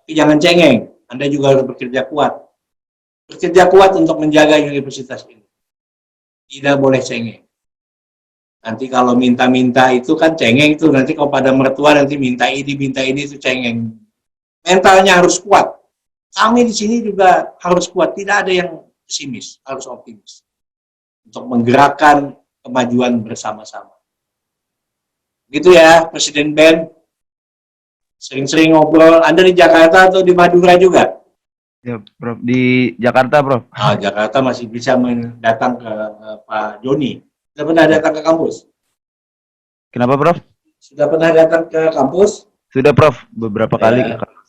Tapi jangan cengeng. Anda juga harus bekerja kuat. Bekerja kuat untuk menjaga universitas ini. Tidak boleh cengeng. Nanti kalau minta-minta itu kan cengeng itu. Nanti kalau pada mertua nanti minta ini itu cengeng. Mentalnya harus kuat. Kami di sini juga harus kuat. Tidak ada yang pesimis, harus optimis. Untuk menggerakkan kemajuan bersama-sama. Gitu ya, Presiden Ben. Sering-sering ngobrol. Anda di Jakarta atau di Madura juga? Ya, Prof. Di Jakarta, Prof. Nah, Jakarta masih bisa datang ke Pak Joni. Sudah pernah datang ke kampus? Kenapa, Prof? Sudah pernah datang ke kampus? Sudah, Prof. Beberapa kali ke kampus.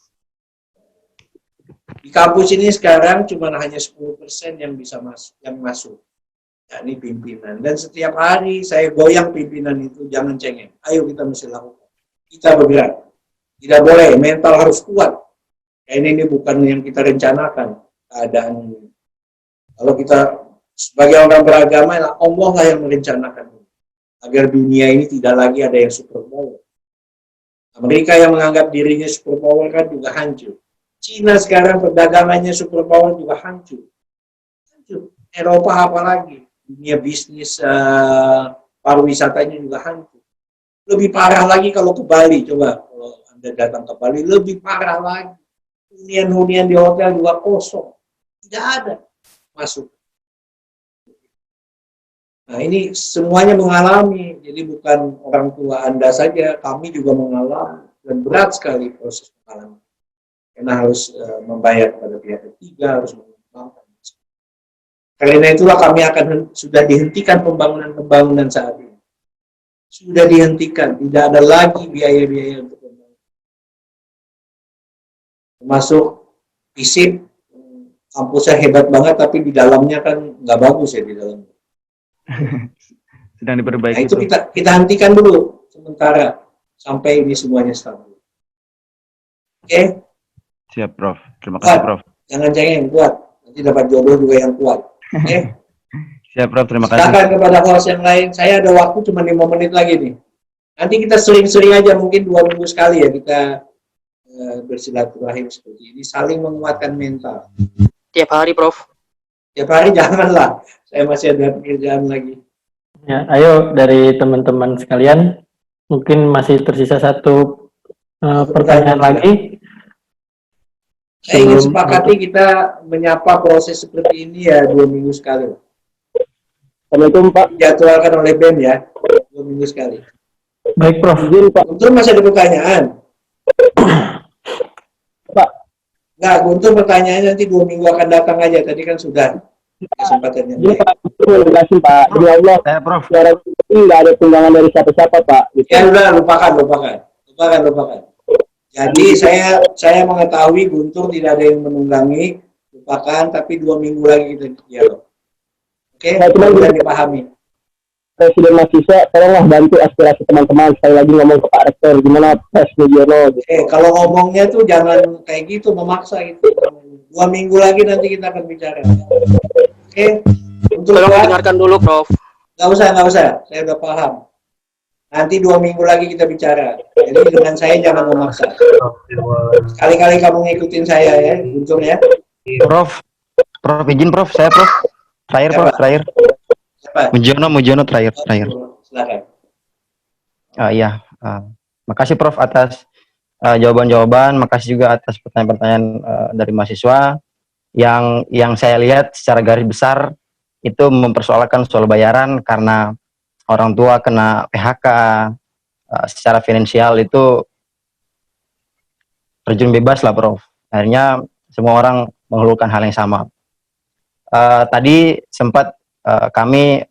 Di kampus ini sekarang cuma hanya 10% yang bisa masuk. Yakni pimpinan. Dan setiap hari saya goyang pimpinan itu, jangan cengeng. Ayo kita mesti lakukan. Kita bergerak. Tidak boleh, mental harus kuat. Ini bukan yang kita rencanakan keadaan ini. Kalau kita sebagai orang beragama, Allah lah yang merencanakan ini. Agar dunia ini tidak lagi ada yang superpower. Amerika yang menganggap dirinya superpower kan juga hancur. Cina sekarang perdagangannya superpower juga hancur. Eropa apalagi. Dunia bisnis pariwisatanya juga hancur. Lebih parah lagi kalau ke Bali. Coba kalau Anda datang ke Bali, lebih parah lagi. Hunian-hunian di hotel juga kosong. Tidak ada masuk. Nah ini semuanya mengalami. Jadi bukan orang tua Anda saja, kami juga mengalami. Dan berat sekali proses mengalami. Karena harus membayar kepada pihak ketiga, harus mengembangkan. Karena itulah kami sudah dihentikan pembangunan saat ini. Sudah dihentikan, tidak ada lagi biaya-biaya untuk pembangunan. Termasuk FISIP, kampusnya hebat banget, tapi di dalamnya kan nggak bagus ya di dalamnya. Sedang diperbaiki. Nah, itu kita hentikan dulu sementara sampai ini semuanya stabil. Oke? Siap, Prof. Terima kasih, Prof. Jangan cengeng, kuat. Nanti dapat jodoh juga yang kuat. Oke? Siap, Prof. Terima kasih. Silakan kepada host yang lain. Saya ada waktu cuma 5 menit lagi nih. Nanti kita sering-sering aja, mungkin 2 minggu sekali ya kita bersilaturahim seperti ini, saling menguatkan mental. Tiap hari, Prof. Tiap hari janganlah. Saya masih ada pekerjaan lagi. Ya, ayo dari teman-teman sekalian, mungkin masih tersisa satu pertanyaan lagi. Saya ingin sepakati kita menyapa proses seperti ini ya 2 minggu sekali. Assalamualaikum Pak. Jadwalkan oleh BEM ya 2 minggu sekali. Baik Prof. Izin Pak. Guntur masih ada pertanyaan? Pak. Nggak, Guntur pertanyaannya nanti 2 minggu akan datang aja. Tadi kan sudah kesempatannya. Iya Pak, betul jelasin Pak. Demi Allah, Prof. suara ini nggak ada tunjangan dari siapa-siapa Pak. Gitu. Ya udah, lupakan. Jadi saya mengetahui Guntur tidak ada yang menunggangi, lupakan, tapi 2 minggu lagi kita dialog. Oke, mudah dipahami. Presiden mahasiswa, tolonglah bantu aspirasi teman-teman. Sekali lagi ngomong ke Pak Rektor, gimana Pak Mujiono. Kalau ngomongnya tuh jangan kayak gitu, memaksa gitu. 2 minggu lagi nanti kita akan bicara. Oke, untuk Tolong dengarkan dulu, Prof. Nggak usah, saya udah paham. Nanti 2 minggu lagi kita bicara. Jadi dengan saya jangan memaksa. Sekali-kali kamu ngikutin saya ya, Guntur ya. Prof, Prof izin Prof, saya Prof. Terakhir Prof, Siapa? terakhir. Siapa? Mujono terakhir. Silakan. Iya, makasih Prof atas jawaban-jawaban, makasih juga atas pertanyaan-pertanyaan dari mahasiswa yang saya lihat secara garis besar itu mempersoalkan soal bayaran karena orang tua kena PHK, secara finansial itu terjun bebas lah Prof. Akhirnya semua orang mengeluhkan hal yang sama. Tadi sempat kami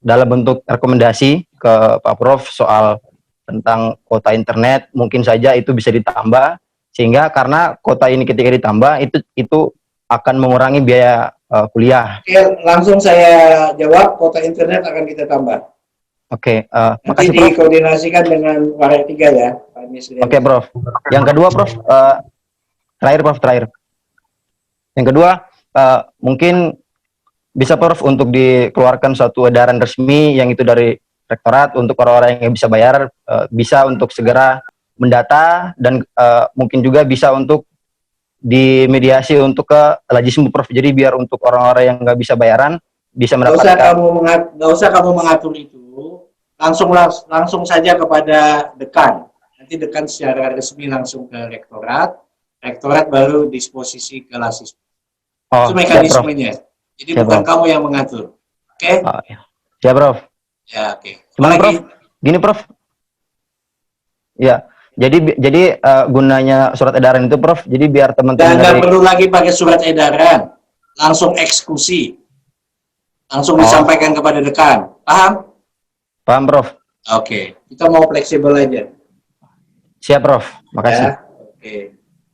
dalam bentuk rekomendasi ke Pak Prof soal tentang kuota internet, mungkin saja itu bisa ditambah, sehingga karena kuota ini ketika ditambah itu akan mengurangi biaya kuliah. Oke, langsung saya jawab, kuota internet akan kita tambah. Oke, Nanti makasih Prof. dikoordinasikan dengan Warai 3 ya, Pak Misrin. Oke Prof. Yang kedua Prof, terakhir Prof, terakhir. Yang kedua, mungkin bisa Prof untuk dikeluarkan suatu edaran resmi yang itu dari rektorat untuk orang-orang yang bisa bayar, bisa untuk segera mendata dan mungkin juga bisa untuk dimediasi untuk ke Lajismu Prof. Jadi biar untuk orang-orang yang nggak bisa bayaran bisa mendapatkan. Nggak usah kamu mengatur itu, langsung saja kepada dekan. Nanti dekan secara resmi langsung ke rektorat baru disposisi ke Lasismu. Oh, itu mekanismenya. Jadi siap, bukan Prof. kamu yang mengatur. Oke? Oh, ya. Siap Prof. Ya, oke. Gimana Prof? Gini Prof. Ya, jadi gunanya surat edaran itu Prof. Jadi biar teman-teman nggak perlu lagi pakai surat edaran, langsung eksekusi, langsung disampaikan kepada dekan. Paham? Paham Prof. Oke, kita mau fleksibel aja. Siap Prof. Makasih. Ya, oke.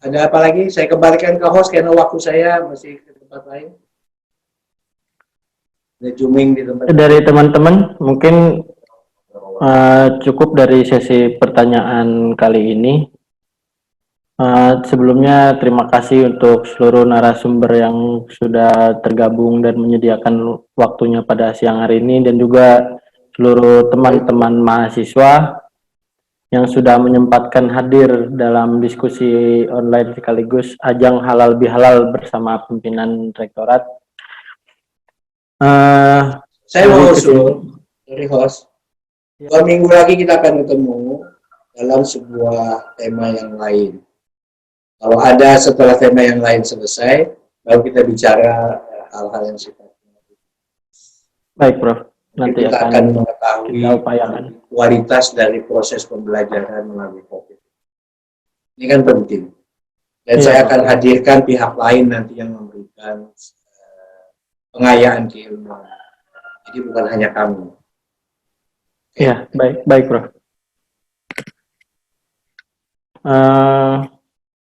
Ada apa lagi? Saya kembalikan ke host karena waktu saya masih ke tempat lain. Ada zooming di tempat. Dari teman-teman mungkin cukup dari sesi pertanyaan kali ini. Sebelumnya terima kasih untuk seluruh narasumber yang sudah tergabung dan menyediakan waktunya pada siang hari ini, dan juga seluruh teman-teman mahasiswa yang sudah menyempatkan hadir dalam diskusi online sekaligus ajang halal bihalal bersama pimpinan rektorat. Saya mau usul dari host. 2 minggu lagi kita akan ketemu dalam sebuah tema yang lain. Kalau ada setelah tema yang lain selesai, baru kita bicara hal-hal yang sifatnya. Baik, Prof. Nanti kita akan mengetahui kualitas dari proses pembelajaran melalui COVID. Ini kan penting. Dan saya akan hadirkan pihak lain nanti yang memberikan pengayaan keilmuan. Jadi bukan hanya kami. Iya, baik, Prof.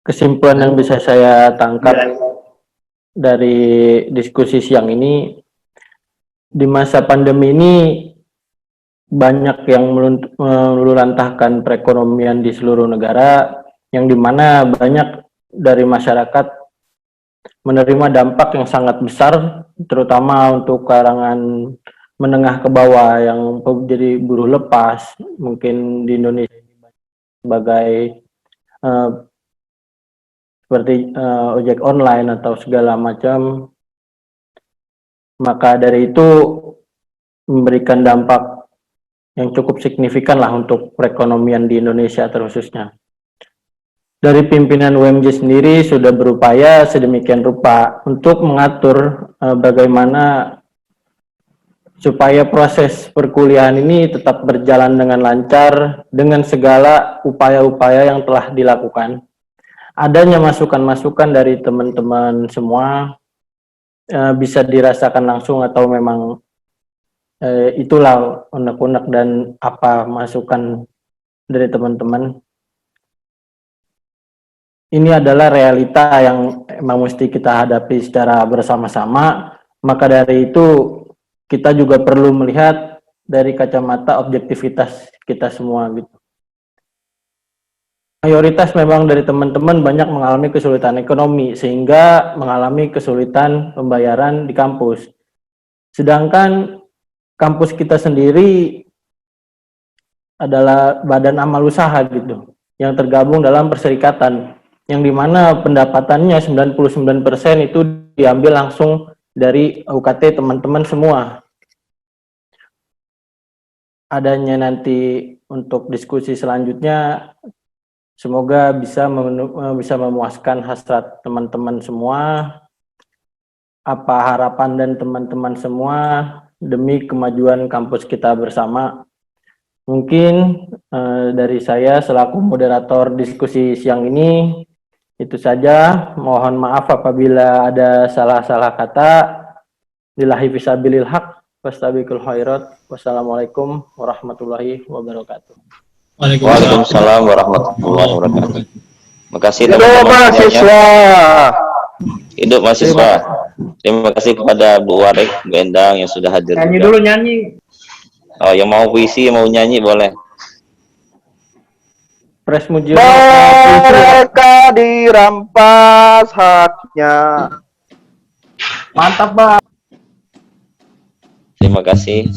Kesimpulan yang bisa saya tangkap dari diskusi siang ini, di masa pandemi ini banyak yang meluluhlantahkan perekonomian di seluruh negara, yang dimana banyak dari masyarakat menerima dampak yang sangat besar, terutama untuk kalangan menengah ke bawah yang jadi buruh lepas, mungkin di Indonesia sebagai seperti ojek online atau segala macam. Maka dari itu memberikan dampak yang cukup signifikan lah untuk perekonomian di Indonesia terkhususnya. Dari pimpinan UMJ sendiri sudah berupaya sedemikian rupa untuk mengatur bagaimana supaya proses perkuliahan ini tetap berjalan dengan lancar dengan segala upaya-upaya yang telah dilakukan. Adanya masukan-masukan dari teman-teman semua bisa dirasakan langsung atau memang itulah unek-unek dan apa masukan dari teman-teman. Ini adalah realita yang memang mesti kita hadapi secara bersama-sama. Maka dari itu kita juga perlu melihat dari kacamata objektivitas kita semua gitu. Mayoritas memang dari teman-teman banyak mengalami kesulitan ekonomi sehingga mengalami kesulitan pembayaran di kampus. Sedangkan kampus kita sendiri adalah badan amal usaha gitu, yang tergabung dalam perserikatan, yang dimana pendapatannya 99% itu diambil langsung dari UKT teman-teman semua. Adanya nanti untuk diskusi selanjutnya, semoga bisa memuaskan hasrat teman-teman semua. Apa harapan dan teman-teman semua demi kemajuan kampus kita bersama. Mungkin dari saya selaku moderator diskusi siang ini, itu saja. Mohon maaf apabila ada salah-salah kata. Lillahi fisabilil haq. Wastabiqul khairat. Wassalamualaikum warahmatullahi wabarakatuh. Waalaikumsalam warahmatullahi wabarakatuh. Makasih Hidup teman-teman mahasiswa. Hidup mahasiswa. Terima kasih kepada Bu Warik, Bu Endang yang sudah hadir Nyanyi juga. dulu, nyanyi. Oh, yang mau puisi, yang mau nyanyi boleh. Pres Mujiono. Mereka dirampas haknya. Mantap, Bang. Terima kasih.